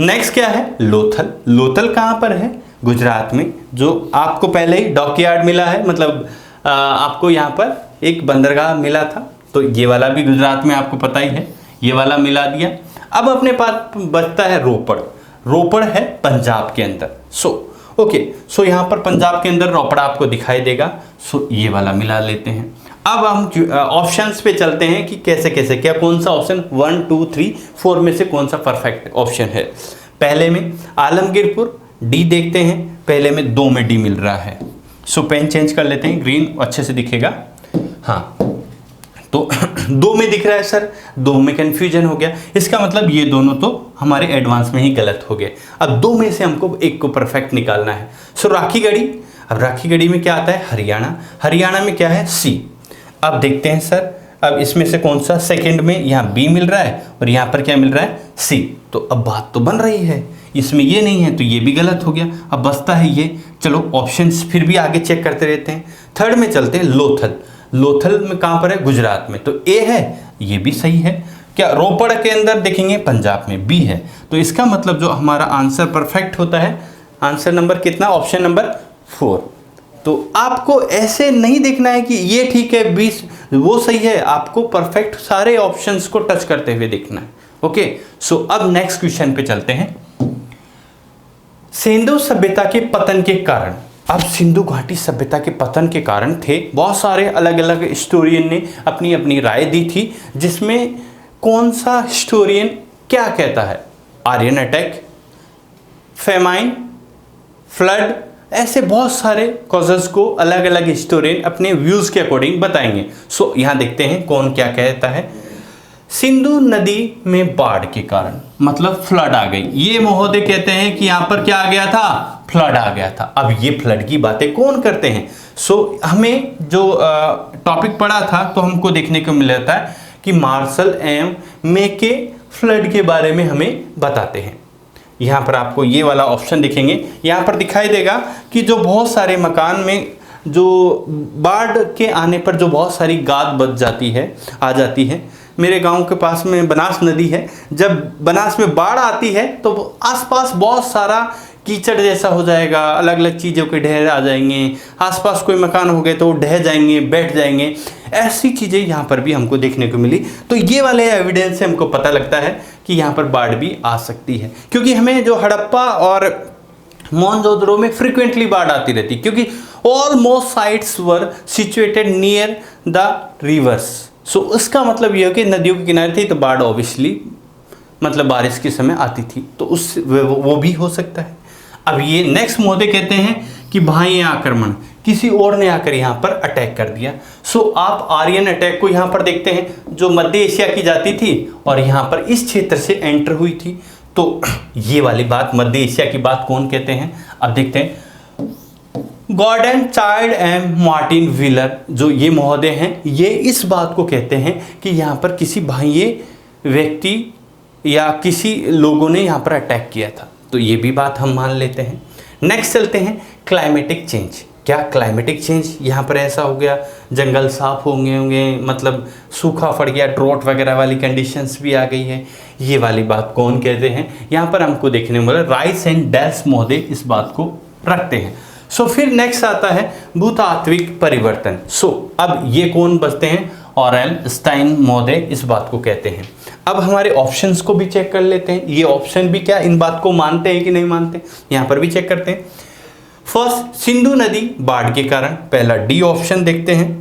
नेक्स्ट क्या है, लोथल। लोथल कहाँ पर है, गुजरात में, जो आपको पहले ही डॉकयार्ड मिला है, मतलब आपको यहाँ पर एक बंदरगाह मिला था, तो ये वाला भी गुजरात में आपको पता ही है, ये वाला मिला दिया। अब अपने पास बचता है रोपड़। रोपड़ है पंजाब के अंदर। सो यहाँ पर पंजाब के अंदर रोपड़ आपको दिखाई देगा। सो ये वाला मिला लेते हैं। अब हम ऑप्शंस पे चलते हैं कि कैसे कैसे क्या, कौन सा ऑप्शन 1 2 3 4 में से कौन सा परफेक्ट ऑप्शन है। पहले में आलमगीरपुर, डी देखते हैं, पहले में 2 में डी मिल रहा है। सो पेन चेंज कर लेते हैं, ग्रीन अच्छे से दिखेगा। हाँ, तो 2 में दिख रहा है सर, 2 में कंफ्यूजन हो गया, इसका मतलब ये दोनों तो हमारे एडवांस में ही गलत हो गए। अब 2 में से हमको एक को परफेक्ट निकालना है। सो राखी गढ़ी, अब राखी गढ़ी में क्या आता है, हरियाणा। हरियाणा में क्या है, सी। अब देखते हैं सर, अब इसमें से कौन सा, सेकंड में यहाँ बी मिल रहा है और यहाँ पर क्या मिल रहा है, सी। तो अब बात तो बन रही है, इसमें ये नहीं है तो ये भी गलत हो गया। अब बचता है ये। चलो ऑप्शंस फिर भी आगे चेक करते रहते हैं। थर्ड में चलते हैं, लोथल। लोथल में कहाँ पर है, गुजरात में, तो ए है, ये भी सही है। क्या रोपड़ के अंदर देखेंगे, पंजाब में, बी है। तो इसका मतलब जो हमारा आंसर परफेक्ट होता है, आंसर नंबर कितना, ऑप्शन नंबर 4। तो आपको ऐसे नहीं देखना है कि ये ठीक है 20 वो सही है, आपको परफेक्ट सारे ऑप्शंस को टच करते हुए देखना है। ओके, सो अब नेक्स्ट क्वेश्चन पे चलते हैं। सिंधु सभ्यता के पतन के कारण, अब सिंधु घाटी सभ्यता के पतन के कारण थे, बहुत सारे अलग अलग हिस्टोरियन ने अपनी अपनी राय दी थी, जिसमें कौन सा हिस्टोरियन क्या कहता है, आर्यन अटैक, फेमाइन, फ्लड, ऐसे बहुत सारे कॉजेस को अलग अलग हिस्टोरियन अपने व्यूज के अकॉर्डिंग बताएंगे। सो यहां देखते हैं कौन क्या कहता है। सिंधु नदी में बाढ़ के कारण, मतलब फ्लड आ गई, ये महोदय कहते हैं कि यहां पर क्या आ गया था, फ्लड आ गया था। अब ये फ्लड की बातें कौन करते हैं। सो हमें जो टॉपिक पढ़ा था तो हमको देखने को मिल जाता है कि मार्शल एम मेके फ्लड के बारे में हमें बताते हैं। यहाँ पर आपको ये वाला ऑप्शन दिखेंगे, यहाँ पर दिखाई देगा कि जो बहुत सारे मकान में जो बाढ़ के आने पर जो बहुत सारी गाद बच जाती है, आ जाती है। मेरे गांव के पास में बनास नदी है, जब बनास में बाढ़ आती है तो आसपास बहुत सारा कीचड़ जैसा हो जाएगा, अलग अलग चीज़ों के ढेर आ जाएंगे, आसपास कोई मकान हो गए तो ढह जाएंगे, बैठ जाएंगे, ऐसी चीज़ें यहाँ पर भी हमको देखने को मिली। तो ये वाले एविडेंस से हमको पता लगता है कि यहाँ पर बाढ़ भी आ सकती है, क्योंकि हमें जो हड़प्पा और मोहनजोदड़ो में फ्रिक्वेंटली बाढ़ आती रहती, क्योंकि almost sites were situated near the rivers. So उसका मतलब ये है कि नदियों के किनारे थी तो बाढ़ ऑब्वियसली मतलब बारिश के समय आती थी, तो उस वो भी हो सकता है। अब ये नेक्स्ट महोदय कहते हैं कि बाह्य आक्रमण, किसी और ने आकर यहाँ पर अटैक कर दिया। सो आप आर्यन अटैक को यहाँ पर देखते हैं, जो मध्य एशिया की जाती थी और यहाँ पर इस क्षेत्र से एंटर हुई थी। तो ये वाली बात, मध्य एशिया की बात कौन कहते हैं, अब देखते हैं। Gordon Childe and Martin Wheeler, जो ये महोदय हैं, ये इस बात को कहते हैं कि यहाँ पर किसी बाह्य व्यक्ति या किसी लोगों ने यहाँ पर अटैक किया था। तो ये भी बात हम मान लेते हैं। नेक्स्ट चलते हैं, क्लाइमेटिक चेंज। क्या क्लाइमेटिक चेंज, यहाँ पर ऐसा हो गया, जंगल साफ होंगे, मतलब सूखा पड़ गया, ड्रॉट वगैरह वाली कंडीशंस भी आ गई है। ये वाली बात कौन कहते हैं, यहाँ पर हमको देखने को मिला राइस एंड डेल्स महोदय इस बात को रखते हैं। सो फिर नेक्स्ट आता है भूतात्विक परिवर्तन। सो अब ये कौन बचते हैं, ऑरेल स्टाइन महोदय इस बात को कहते हैं। अब हमारे ऑप्शंस को भी चेक कर लेते हैं, ये ऑप्शन भी क्या इन बात को मानते हैं कि नहीं मानते, यहाँ पर भी चेक करते हैं। फर्स्ट, सिंधु नदी बाढ़ के कारण, पहला डी ऑप्शन देखते हैं।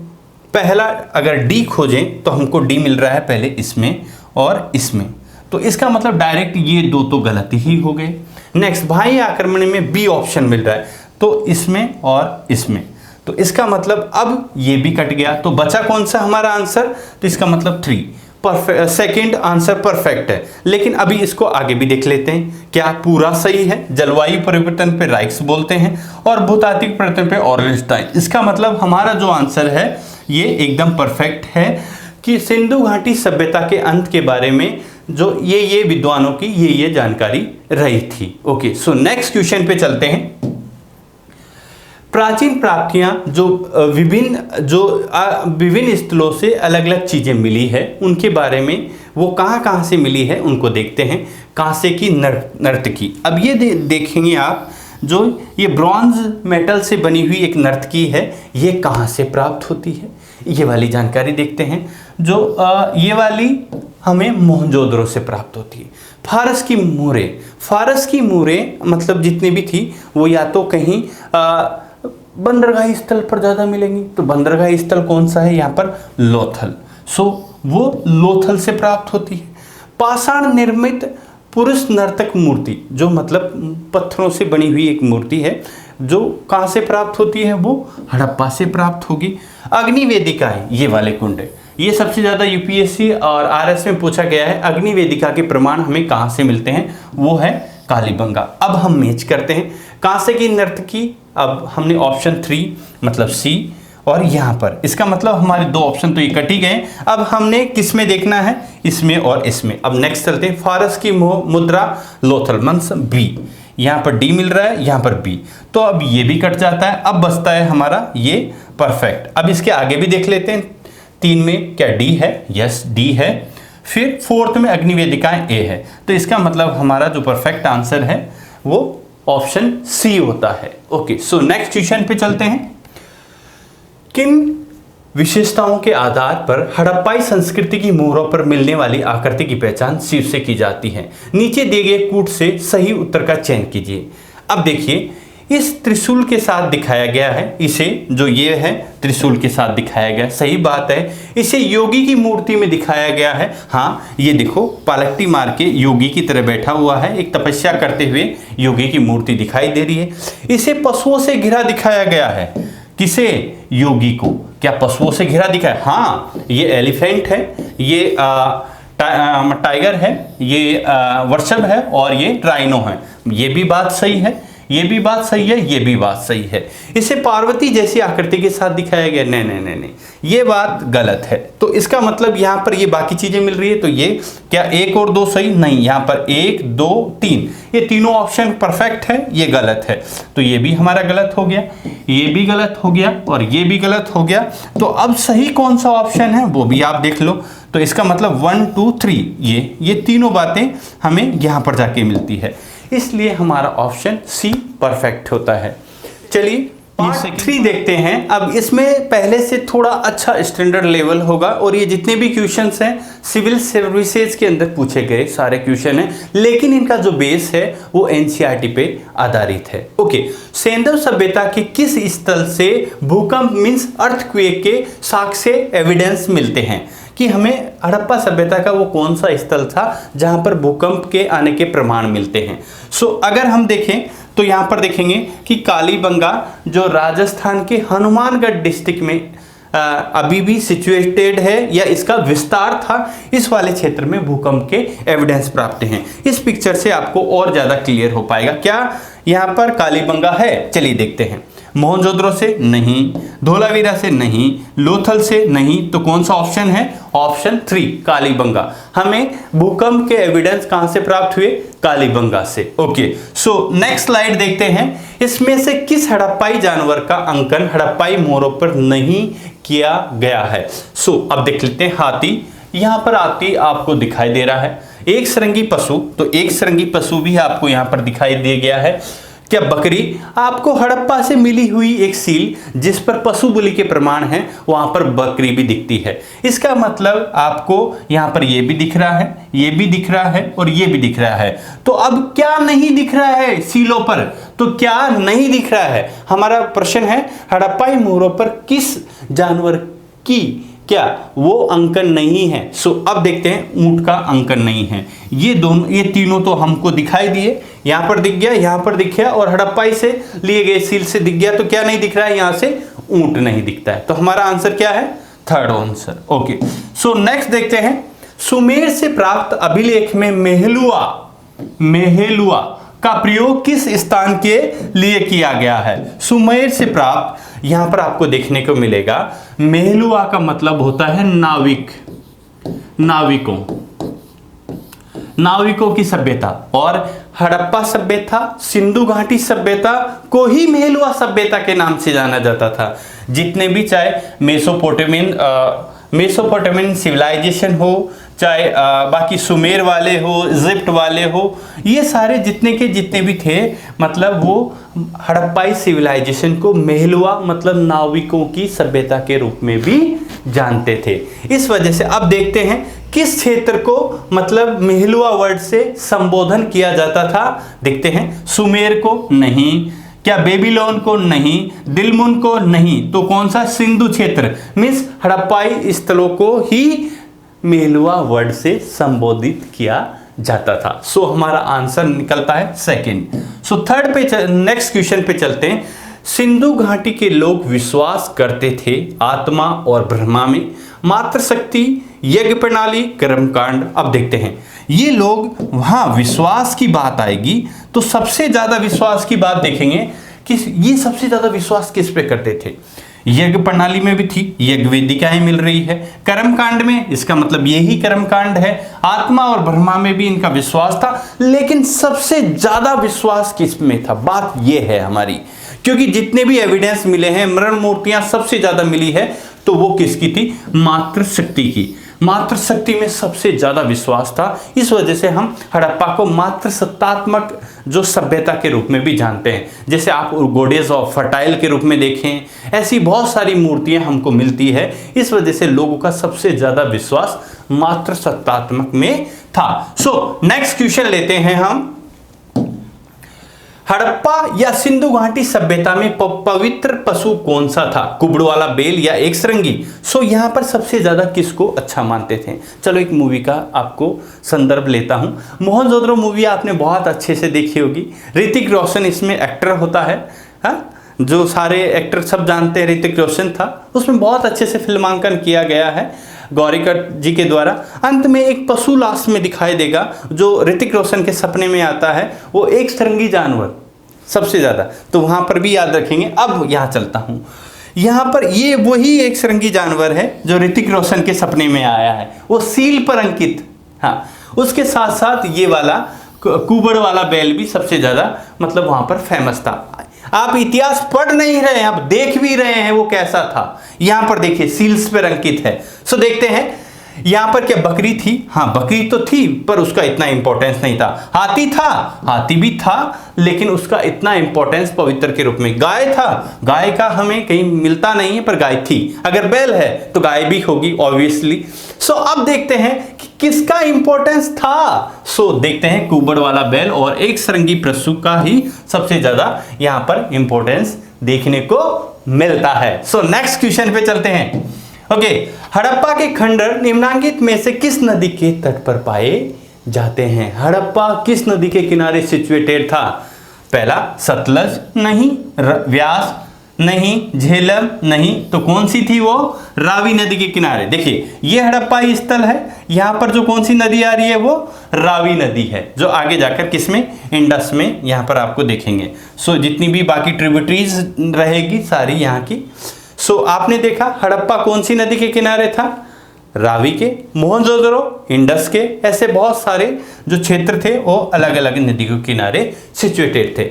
पहला अगर डी खोजें तो हमको डी मिल रहा है पहले इसमें और इसमें, तो इसका मतलब डायरेक्ट ये दो तो गलत ही हो गए। नेक्स्ट, बाह्य आक्रमण में बी ऑप्शन मिल रहा है, तो इसमें और इसमें, तो इसका मतलब अब ये भी कट गया, तो बचा कौन सा हमारा आंसर, तो इसका मतलब 3 परफेक्ट, सेकेंड आंसर परफेक्ट है। लेकिन अभी इसको आगे भी देख लेते हैं, क्या पूरा सही है। जलवायु परिवर्तन पे राइक्स बोलते हैं और भूतात्विक परिवर्तन पे ऑरेंस्टाइन। इसका मतलब हमारा जो आंसर है ये एकदम परफेक्ट है कि सिंधु घाटी सभ्यता के अंत के बारे में जो ये विद्वानों की ये जानकारी रही थी। ओके, सो नेक्स्ट क्वेश्चन पे चलते हैं। प्राचीन प्राप्तियां जो विभिन्न स्थलों से अलग अलग चीज़ें मिली है, उनके बारे में वो कहाँ कहाँ से मिली है उनको देखते हैं। कांसे की नर्तकी, अब ये देखेंगे आप, जो ये ब्रॉन्ज मेटल से बनी हुई एक नर्तकी है, ये कहाँ से प्राप्त होती है, ये वाली जानकारी देखते हैं। जो ये वाली हमें मोहनजोदड़ो से प्राप्त होती है। फारस की मूरें मतलब जितनी भी थी वो या तो कहीं बंदरगाह स्थल पर ज़्यादा मिलेंगी, तो बंदरगाह स्थल कौन सा है यहाँ पर, लोथल। सो वो लोथल से प्राप्त होती है। पाषाण निर्मित पुरुष नर्तक मूर्ति, जो मतलब पत्थरों से बनी हुई एक मूर्ति है, जो कहाँ से प्राप्त होती है, वो हड़प्पा से प्राप्त होगी। अग्निवेदिकाएं, ये वाले कुंड, ये सबसे ज़्यादा यूपीएससी और आरएस में पूछा गया है। अग्निवेदिका के प्रमाण हमें कहाँ से मिलते हैं, वो है कालीबंगा। अब हम मैच करते हैं कांसे की नर्तकी, अब हमने ऑप्शन 3 मतलब सी, और यहाँ पर इसका मतलब हमारे 2 ऑप्शन तो ये कट ही गए। अब हमने किस में देखना है, इसमें और इसमें। अब नेक्स्ट चलते हैं, फारस की मुद्रा लोथल मंस बी, यहाँ पर डी मिल रहा है, यहाँ पर बी, तो अब ये भी कट जाता है। अब बचता है हमारा ये परफेक्ट। अब इसके आगे भी देख लेते हैं, 3 में क्या डी है, यस डी है, फिर 4th में अग्निवेदिकाएं ए है, तो इसका मतलब हमारा जो परफेक्ट आंसर है वो ऑप्शन सी होता है। ओके, सो नेक्स्ट क्वेश्चन पे चलते हैं। किन विशेषताओं के आधार पर हड़प्पाई संस्कृति की मोहरों पर मिलने वाली आकृति की पहचान शीर्ष से की जाती है, नीचे दिए गए कूट से सही उत्तर का चयन कीजिए। अब देखिए, इस त्रिशूल के साथ दिखाया गया है, इसे जो ये है त्रिशूल के साथ दिखाया गया, सही बात है। इसे योगी की मूर्ति में दिखाया गया है, हाँ ये देखो पालकटी मार के योगी की तरह बैठा हुआ है, एक तपस्या करते हुए योगी की मूर्ति दिखाई दे रही है। इसे पशुओं से घिरा दिखाया गया है, किसे, योगी को, क्या पशुओं से घिरा दिखा है, हाँ ये एलिफेंट है, ये टाइगर है, ये वर्षभ है और ये राइनो है। ये भी बात सही है, ये भी बात सही है, ये भी बात सही है। इसे पार्वती जैसी आकृति के साथ दिखाया गया, नहीं नहीं नहीं नहीं, ये बात गलत है। तो इसका मतलब यहाँ पर ये बाकी चीजें मिल रही है, तो ये क्या 1 और 2 सही, नहीं, यहाँ पर 1 2 3, ये तीनों ऑप्शन परफेक्ट है, ये गलत है, तो ये भी हमारा गलत हो गया, ये भी गलत हो गया और ये भी गलत हो गया। तो अब सही कौन सा ऑप्शन है वो भी आप देख लो। तो इसका मतलब 1 2 3, ये तीनों बातें हमें यहाँ पर जाके मिलती है, इसलिए हमारा ऑप्शन सी परफेक्ट होता है। चलिए पार्ट 3 देखते हैं। अब इसमें पहले से थोड़ा अच्छा स्टैंडर्ड लेवल होगा, और ये जितने भी क्वेश्चंस हैं सिविल सर्विसेज के अंदर पूछे गए सारे क्वेश्चन हैं, लेकिन इनका जो बेस है वो एनसीईआरटी पे आधारित है। ओके, सेंधव सभ्यता के किस स्थल से भूकंप मींस अर्थक्वेक के साक्ष्य एविडेंस मिलते हैं, कि हमें हड़प्पा सभ्यता का वो कौन सा स्थल था जहां पर भूकंप के आने के प्रमाण मिलते हैं। सो अगर हम देखें तो यहाँ पर देखेंगे कि कालीबंगा जो राजस्थान के हनुमानगढ़ डिस्ट्रिक्ट में अभी भी सिचुएटेड है, या इसका विस्तार था, इस वाले क्षेत्र में भूकंप के एविडेंस प्राप्त हैं। इस पिक्चर से आपको और ज़्यादा क्लियर हो पाएगा। क्या यहाँ पर कालीबंगा है, चलिए देखते हैं। मोहनजोदड़ो से नहीं, धोलावीरा से नहीं, लोथल से नहीं, तो कौन सा ऑप्शन है, ऑप्शन 3 कालीबंगा। हमें भूकंप के एविडेंस कहां से प्राप्त हुए, कालीबंगा से। ओके, सो नेक्स्ट स्लाइड देखते हैं। इसमें से किस हड़प्पाई जानवर का अंकन हड़प्पाई मोहरों पर नहीं किया गया है। सो अब देख लेते हैं, हाथी, यहां पर हाथी आपको दिखाई दे रहा है। एक सरंगी पशु, तो एक सरंगी पशु भी आपको यहां पर दिखाई दे गया है। क्या बकरी, आपको हड़प्पा से मिली हुई एक सील जिस पर पशु बलि के प्रमाण हैं, वहां पर बकरी भी दिखती है। इसका मतलब आपको यहां पर ये भी दिख रहा है, ये भी दिख रहा है और ये भी दिख रहा है। तो अब क्या नहीं दिख रहा है सीलों पर, तो क्या नहीं दिख रहा है, हमारा प्रश्न है हड़प्पाई मोहरों पर किस जानवर की क्या वो अंकन नहीं है। सो अब देखते हैं, ऊंट का अंकन नहीं है। ये दोनों, ये तीनों तो हमको दिखाई दिए, यहां पर दिख गया, यहां पर दिख गया, और हड़प्पाई से लिए गए सील से दिख गया। तो क्या नहीं दिख रहा है, यहां से ऊंट नहीं दिखता है। तो हमारा आंसर क्या है, 3rd answer. Okay, so next देखते हैं। सुमेर से प्राप्त अभिलेख में मेहेलुआ का प्रयोग किस स्थान के लिए किया गया है। सुमेर से प्राप्त, यहां पर आपको देखने को मिलेगा, मेहलुआ का मतलब होता है नाविक, नाविकों की सभ्यता, और हड़प्पा सभ्यता, सिंधु घाटी सभ्यता को ही मेहलुआ सभ्यता के नाम से जाना जाता था। जितने भी चाहे मेसोपोटामियन सिविलाइजेशन हो, चाहे बाकी सुमेर वाले हो, इजिप्ट वाले हो, ये सारे जितने भी थे, मतलब वो हड़प्पाई सिविलाइजेशन को मेहलुआ मतलब नाविकों की सभ्यता के रूप में भी जानते थे। इस वजह से अब देखते हैं किस क्षेत्र को मतलब मेहलुआ वर्ड से संबोधन किया जाता था। देखते हैं, सुमेर को नहीं, क्या बेबीलोन को नहीं, दिलमुन को नहीं, तो कौन सा? सिंधु क्षेत्र मीन्स हड़प्पाई स्थलों को ही मेहलुआ वर्ड से संबोधित किया जाता था। सो हमारा आंसर निकलता है सेकंड। सो थर्ड पे नेक्स्ट क्वेश्चन पे चलते हैं। सिंधु घाटी के लोग विश्वास करते थे आत्मा और ब्रह्मा में, मातृशक्ति, यज्ञ प्रणाली, कर्मकांड। अब देखते हैं ये लोग वहां विश्वास की बात आएगी तो सबसे ज्यादा विश्वास की बात देखेंगे कि ये सबसे ज्यादा विश्वास किस पे करते थे। यज्ञ प्रणाली में भी थी, यज्ञ वेदिकाएं मिल रही है। कर्मकांड में, इसका मतलब यही कर्मकांड है। आत्मा और ब्रह्मा में भी इनका विश्वास था, लेकिन सबसे ज्यादा विश्वास किस में था? बात यह है हमारी, क्योंकि जितने भी एविडेंस मिले हैं, मरण मूर्तियां सबसे ज्यादा मिली है, तो वो किसकी थी? मातृशक्ति की। मातृशक्ति में सबसे ज्यादा विश्वास था। इस वजह से हम हड़प्पा को मातृसत्तात्मक जो सभ्यता के रूप में भी जानते हैं। जैसे आप गोडेज ऑफ फर्टाइल के रूप में देखें, ऐसी बहुत सारी मूर्तियां हमको मिलती है। इस वजह से लोगों का सबसे ज्यादा विश्वास मातृसत्तात्मक में था। सो नेक्स्ट क्वेश्चन लेते हैं हम। हड़प्पा या सिंधु घाटी सभ्यता में पवित्र पशु कौन सा था? कुबड़ वाला बैल या एक सरंगी? सो यहां पर सबसे ज्यादा किसको अच्छा मानते थे? चलो एक मूवी का आपको संदर्भ लेता हूं। मोहनजोदड़ो मूवी आपने बहुत अच्छे से देखी होगी। ऋतिक रोशन इसमें एक्टर होता है, हा? जो सारे एक्टर सब जानते हैं ऋतिक रोशन था। उसमें बहुत अच्छे से फिल्मांकन किया गया है गौरीकर जी के द्वारा। अंत में एक पशु लास्ट में दिखाई देगा जो ऋतिक रोशन के सपने में आता है, वो एक सरंगी जानवर सबसे ज्यादा, तो वहां पर भी याद रखेंगे। अब यहां चलता हूं, यहां पर ये वही एक सरंगी जानवर है जो ऋतिक रोशन के सपने में आया है, वो सील पर अंकित। हाँ, उसके साथ साथ ये वाला कुबड़ वाला बैल भी सबसे ज्यादा मतलब वहां पर फेमस था। आप इतिहास पढ़ नहीं रहे हैं, आप देख भी रहे हैं वो कैसा था। यहां पर देखिए सील्स पर अंकित है। सो देखते हैं यहां पर क्या बकरी थी? हाँ, बकरी तो थी, पर उसका इतना इंपॉर्टेंस नहीं था। हाथी था? हाथी भी था, लेकिन उसका इतना इंपॉर्टेंस पवित्र के रूप में। गाय था? गाय का हमें कहीं मिलता नहीं है, पर गाय थी। अगर बैल है तो गाय भी होगी ऑब्वियसली। सो अब देखते हैं कि किसका इंपॉर्टेंस था। सो देखते हैं कुबड़ वाला बैल और एक सरंगी पशु का ही सबसे ज्यादा यहां पर इंपॉर्टेंस देखने को मिलता है। सो नेक्स्ट क्वेश्चन पे चलते हैं। ओके, हड़प्पा के खंडर निम्नलिखित में से किस नदी के तट पर पाए जाते हैं? हड़प्पा किस नदी के किनारे सिचुएटेड था? पहला सतलज नहीं, व्यास नहीं, झेलम नहीं, तो कौन सी थी वो? रावी नदी के किनारे। देखिए ये हड़प्पाई स्थल है, यहां पर जो कौन सी नदी आ रही है वो रावी नदी है, जो आगे जाकर किसमें? इंडस में यहां पर आपको देखेंगे। सो जितनी भी बाकी ट्रिब्यूटरीज रहेगी सारी यहाँ की। सो आपने देखा हड़प्पा कौन सी नदी के किनारे था? रावी के। मोहनजोदड़ो इंडस के। ऐसे बहुत सारे जो क्षेत्र थे वो अलग अलग नदी के किनारे सिचुएटेड थे।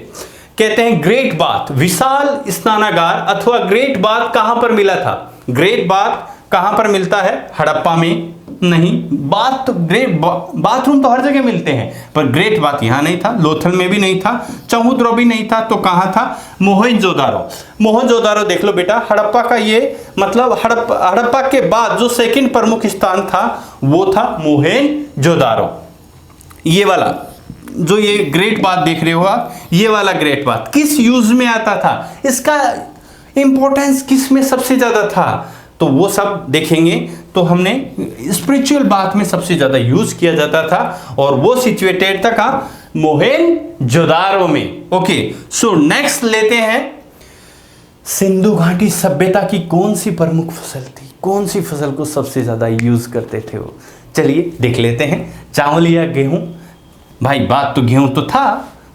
कहते हैं ग्रेट बाथ, विशाल स्नानागार अथवा ग्रेट बाथ कहां पर मिला था? ग्रेट बाथ कहां पर मिलता है? हड़प्पा में नहीं। बाथ तो ग्रेट बाथरूम तो हर जगह मिलते हैं, पर ग्रेट बाथ यहां नहीं था। लोथल में भी नहीं था, चौहुद्रो भी नहीं था, तो कहां था? मोहनजोदारो। मोहनजोदारो देख लो बेटा, हड़प्पा का ये मतलब हड़प्पा के बाद जो सेकंड प्रमुख स्थान था वो था मोहनजोदारो। ये वाला जो ये ग्रेट बाथ देख रहे हो आप, ये वाला ग्रेट बाथ किस यूज में आता था? इसका इंपॉर्टेंस किस में सबसे ज्यादा था? तो वो सब देखेंगे। तो हमने स्पिरिचुअल बात में सबसे ज्यादा यूज किया जाता था, और वो सिचुएटेड था कहां? मोहनजोदारो में। ओके, सो नेक्स्ट लेते हैं, सिंधु घाटी सभ्यता की कौन सी प्रमुख फसल थी? कौन सी फसल को सबसे ज्यादा यूज करते थे वो? चलिए देख लेते हैं। चावल या गेहूं? भाई बात तो गेहूं तो था,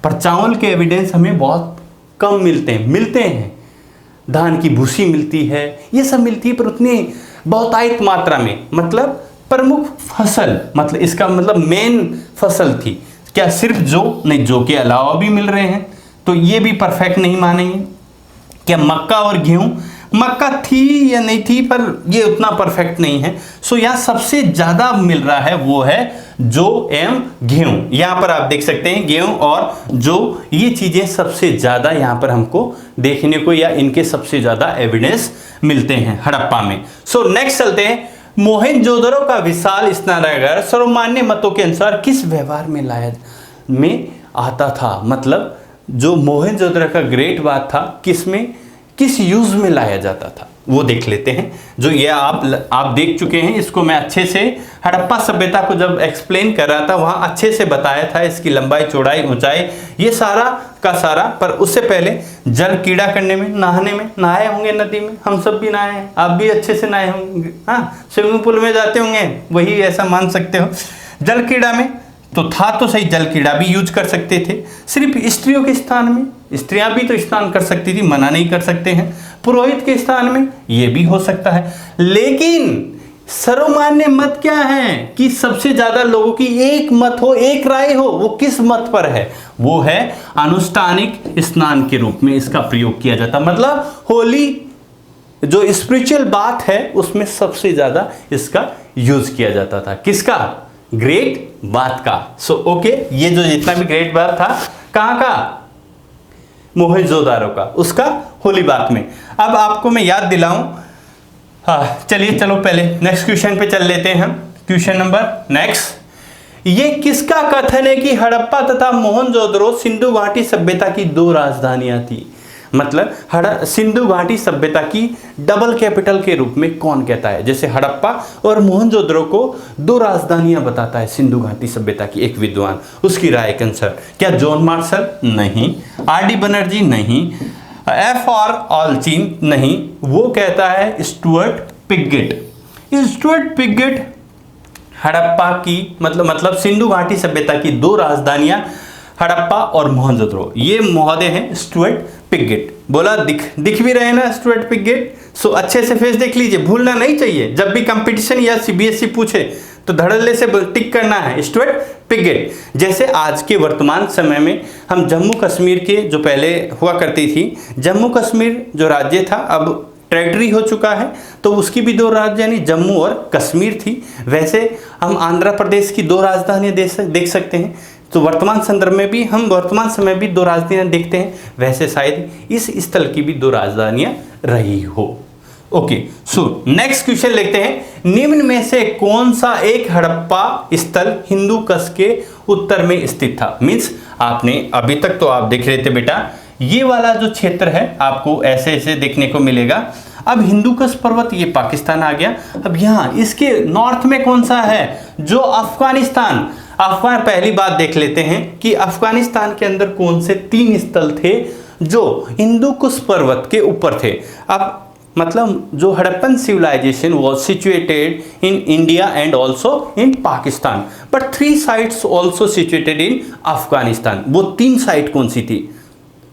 पर चावल के एविडेंस हमें बहुत कम मिलते हैं। धान की भूसी मिलती है, ये सब मिलती है, पर उतनी बहुतायत मात्रा में। मतलब प्रमुख फसल, मतलब इसका मतलब मेन फसल थी। क्या सिर्फ जो? नहीं, जो के अलावा भी मिल रहे हैं, तो ये भी परफेक्ट नहीं मानेंगे। क्या मक्का और गेहूं? मक्का थी या नहीं थी, पर ये उतना परफेक्ट नहीं है। सो यहाँ सबसे ज्यादा मिल रहा है वो है जो एवं गेहूं। यहां पर आप देख सकते हैं गेहूं और जो, ये चीजें सबसे ज्यादा यहां पर हमको देखने को या इनके सबसे ज्यादा एविडेंस मिलते हैं हड़प्पा में। सो नेक्स्ट चलते हैं। मोहनजोदड़ो का विशाल स्नानागार सर्वमान्य मतों के अनुसार किस व्यवहार में लाया में आता था? मतलब जो मोहनजोदड़ो का ग्रेट बात था, किस यूज में लाया जाता था वो देख लेते हैं। जो ये आप देख चुके हैं, इसको मैं अच्छे से हड़प्पा सभ्यता को जब एक्सप्लेन कर रहा था वहां अच्छे से बताया था, इसकी लंबाई, चौड़ाई, ऊंचाई, ये सारा का सारा। पर उससे पहले जल कीड़ा करने में, नहाने में, नहाए होंगे नदी में, हम सब भी नहाए हैं, आप भी अच्छे से नहाए होंगे, हाँ, स्विमिंग पूल में जाते होंगे, वही ऐसा मान सकते हो। जल कीड़ा में तो था तो सही, जल कीड़ा भी यूज कर सकते थे। सिर्फ स्त्रियों के स्थान में, स्त्रियां भी तो स्नान कर सकती थी, मना नहीं कर सकते हैं। पुरोहित के स्थान में ये भी हो सकता है, लेकिन सर्वमान्य मत क्या है कि सबसे ज्यादा लोगों की एक मत हो, एक राय हो, वो किस मत पर है? वो है अनुष्ठानिक स्नान के रूप में इसका प्रयोग किया जाता। मतलब होली जो स्पिरिचुअल बात है उसमें सबसे ज्यादा इसका यूज किया जाता था। किसका? ग्रेट बात का। सो ओके, ये जो जितना भी ग्रेट बात था, कहां का? मोहनजोदारो का, उसका होली बात में। अब आपको मैं याद दिलाऊं, हाँ चलिए, चलो पहले नेक्स्ट क्वेश्चन पे चल लेते हैं हम। क्वेश्चन नंबर नेक्स्ट, ये किसका कथन है कि हड़प्पा तथा मोहनजोदड़ो सिंधु घाटी सभ्यता की दो राजधानियां थी? मतलब सिंधु घाटी सभ्यता की डबल कैपिटल के रूप में कौन कहता है? जैसे हड़प्पा और मोहनजोदड़ो को दो राजधानियां बताता है सिंधु घाटी सभ्यता की एक विद्वान, उसकी राय के अनुसार। क्या जॉन मार्शल? नहीं। R D Banerji? नहीं। F R Allchin? नहीं। वो कहता है Stuart Piggott. Stuart Piggott Harappa की मतलब सिंधु घाटी सभ्यता की दो राजधानियां हड़प्पा और मोहनजोदड़ो, ये महोदय हैं स्टुअर्ट पिगेट। बोला दिख भी रहे ना स्टुअर्ट पिगेट? सो अच्छे से फेस देख लीजिए, भूलना नहीं चाहिए। जब भी कंपटीशन या सीबीएसई पूछे तो धड़ल्ले से टिक करना है स्टुअर्ट पिगेट। जैसे आज के वर्तमान समय में हम जम्मू कश्मीर के, जो पहले हुआ करती थी, जम्मू कश्मीर जो राज्य था अब टेरिटरी हो चुका है, तो उसकी भी दो राजधानी जम्मू और कश्मीर थी। वैसे हम आंध्र प्रदेश की दो राजधानियां देख सकते हैं। तो वर्तमान संदर्भ में भी हम वर्तमान समय भी दो राजधानियां देखते हैं, वैसे शायद इस स्थल की भी दो राजधानियां रही हो। ओके, सो नेक्स्ट क्वेश्चन लेते हैं। निम्न में से कौन सा एक हड़प्पा स्थल हिंदू कुश के उत्तर में स्थित था? मीन्स आपने अभी तक तो आप देख रहे थे बेटा, ये वाला जो क्षेत्र है आपको ऐसे ऐसे देखने को मिलेगा। अब हिंदू कुश पर्वत, ये पाकिस्तान आ गया। अब यहाँ इसके नॉर्थ में कौन सा है? जो अफगानिस्तान। पहली बात देख लेते हैं कि अफगानिस्तान के अंदर कौन से 3 स्थल थे जो हिंदू कुश पर्वत के ऊपर थे। अब मतलब जो Harappan civilisation was situated in India and also in Pakistan, but 3 sites also situated in Afghanistan. वो 3 साइट कौन सी थी?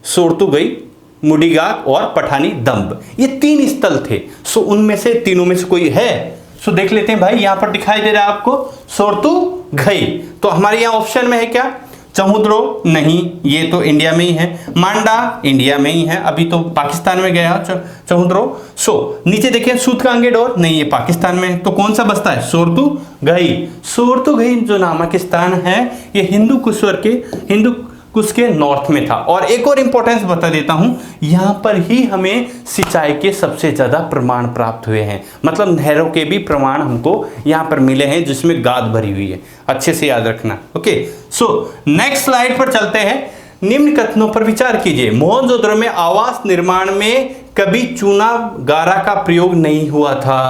सोरतुगई, मुडिगाग और पठानी दम्ब, ये 3 स्थल थे। सो उनमें से तीनों में से कोई है? सो देख लेते हैं भाई, यहां पर दिखाई दे रहा है आपको सोरतुगई। तो हमारे यहां ऑप्शन में है क्या? चहुद्रो? नहीं, ये तो इंडिया में ही है। मांडा इंडिया में ही है, अभी तो पाकिस्तान में गया चहुद्रो। सो नीचे देखिए सूतकांगेडोर, नहीं ये पाकिस्तान में है। तो कौन सा बसता है? सोरतुगई। सोरतुगई जो नामक स्थान है ये हिंदू कुश के नॉर्थ में था। और एक और इंपॉर्टेंस बता देता हूं, यहां पर ही हमें सिंचाई के सबसे ज्यादा प्रमाण प्राप्त हुए हैं। मतलब नहरों के भी प्रमाण हमको यहां पर मिले हैं जिसमें गाद भरी हुई है, अच्छे से याद रखना। ओके, सो नेक्स्ट स्लाइड पर चलते हैं। निम्न कथनों पर विचार कीजिए। मोहनजोदड़ो में आवास निर्माण में कभी चूना गारा का प्रयोग नहीं हुआ था।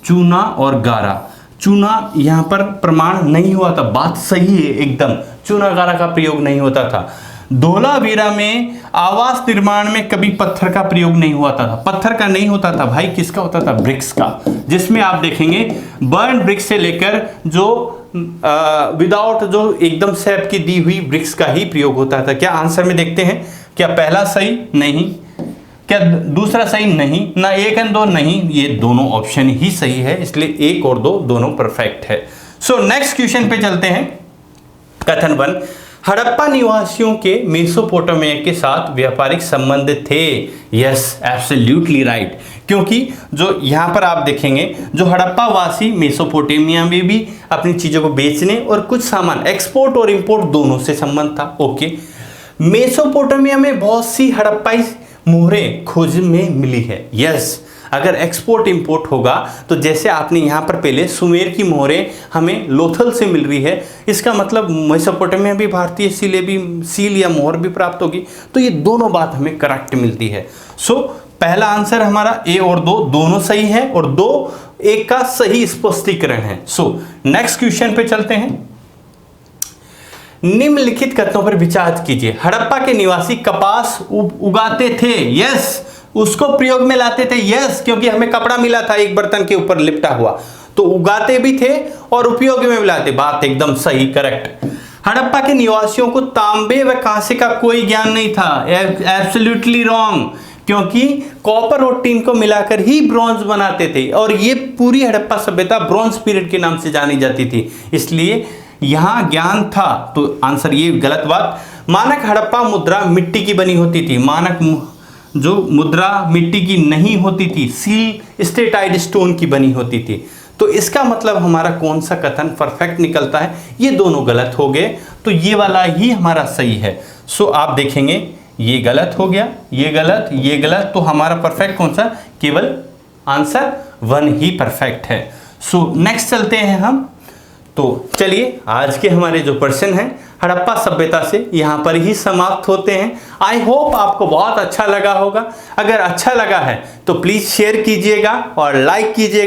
चूना और गारा, चूना यहां पर प्रमाण नहीं हुआ था, बात सही है एकदम, चूना गारा का प्रयोग नहीं होता था। धोलावीरा में आवास निर्माण में कभी पत्थर का प्रयोग नहीं हुआ था। पत्थर का नहीं होता था भाई, किसका होता था? ब्रिक्स का, जिसमें आप देखेंगे बर्न ब्रिक्स से लेकर जो विदाउट जो एकदम शेप की दी हुई ब्रिक्स का ही प्रयोग होता था। क्या आंसर में देखते हैं? क्या पहला सही? नहीं। क्या दूसरा सही? नहीं। ना 1 और 2? नहीं, ये दोनों ऑप्शन ही सही है, इसलिए 1 और 2 दोनों परफेक्ट है। सो नेक्स्ट क्वेश्चन पे चलते हैं। कथन 1, हड़प्पा निवासियों के मेसोपोटामिया के साथ व्यापारिक संबंध थे। यस, एब्सोल्युटली राइट, क्योंकि जो यहाँ पर आप देखेंगे जो हड़प्पा वासी मेसोपोटामिया में भी अपनी चीज़ों को बेचने और कुछ सामान एक्सपोर्ट और इंपोर्ट दोनों से संबंध था। ओके, मेसोपोटामिया में बहुत सी हड़प्पाई मोहरें खोज में मिली है। यस, अगर एक्सपोर्ट इंपोर्ट होगा तो जैसे आपने यहाँ पर पहले सुमेर की मोहरें हमें लोथल से मिल रही है, इसका मतलब मेसोपोटामिया भी भारतीय सील या मोहर भी प्राप्त होगी। तो ये दोनों बात हमें करेक्ट मिलती है। सो पहला आंसर हमारा ए और दो दोनों सही है और दो एक का सही स्पष्टीकरण है। सो नेक्स्ट क्वेश्चन पे चलते हैं। निम्नलिखित कथनों पर विचार कीजिए। हड़प्पा के निवासी कपास उगाते थे। यस, उसको प्रयोग में लाते थे। यस, क्योंकि हमें कपड़ा मिला था एक बर्तन के ऊपर लिपटा हुआ, तो उगाते भी थे और उपयोग में भी लाते। बात एकदम सही, करेक्ट। हड़प्पा के निवासियों को तांबे व कांसे का कोई ज्ञान नहीं था। एब्सोल्युटली रॉन्ग, क्योंकि कॉपर और टिन को मिलाकर ही ब्रॉन्ज बनाते थे और ये पूरी हड़प्पा सभ्यता ब्रॉन्ज पीरियड के नाम से जानी जाती थी, इसलिए यहां ज्ञान था। तो आंसर ये गलत बात। मानक हड़प्पा मुद्रा मिट्टी की बनी होती थी। मानक जो मुद्रा मिट्टी की नहीं होती थी, सील स्टेटाइड स्टोन की बनी होती थी। तो इसका मतलब हमारा कौन सा कथन परफेक्ट निकलता है? ये दोनों गलत हो गए, तो ये वाला ही हमारा सही है। सो आप देखेंगे ये गलत हो गया, ये गलत, ये गलत, तो हमारा परफेक्ट कौन सा? केवल आंसर 1 ही परफेक्ट है। सो नेक्स्ट चलते हैं हम। तो चलिए आज के हमारे जो प्रश्न हैं हड़प्पा सभ्यता से यहाँ पर ही समाप्त होते हैं। आई होप आपको बहुत अच्छा लगा होगा। अगर अच्छा लगा है तो प्लीज़ शेयर कीजिएगा और लाइक कीजिएगा।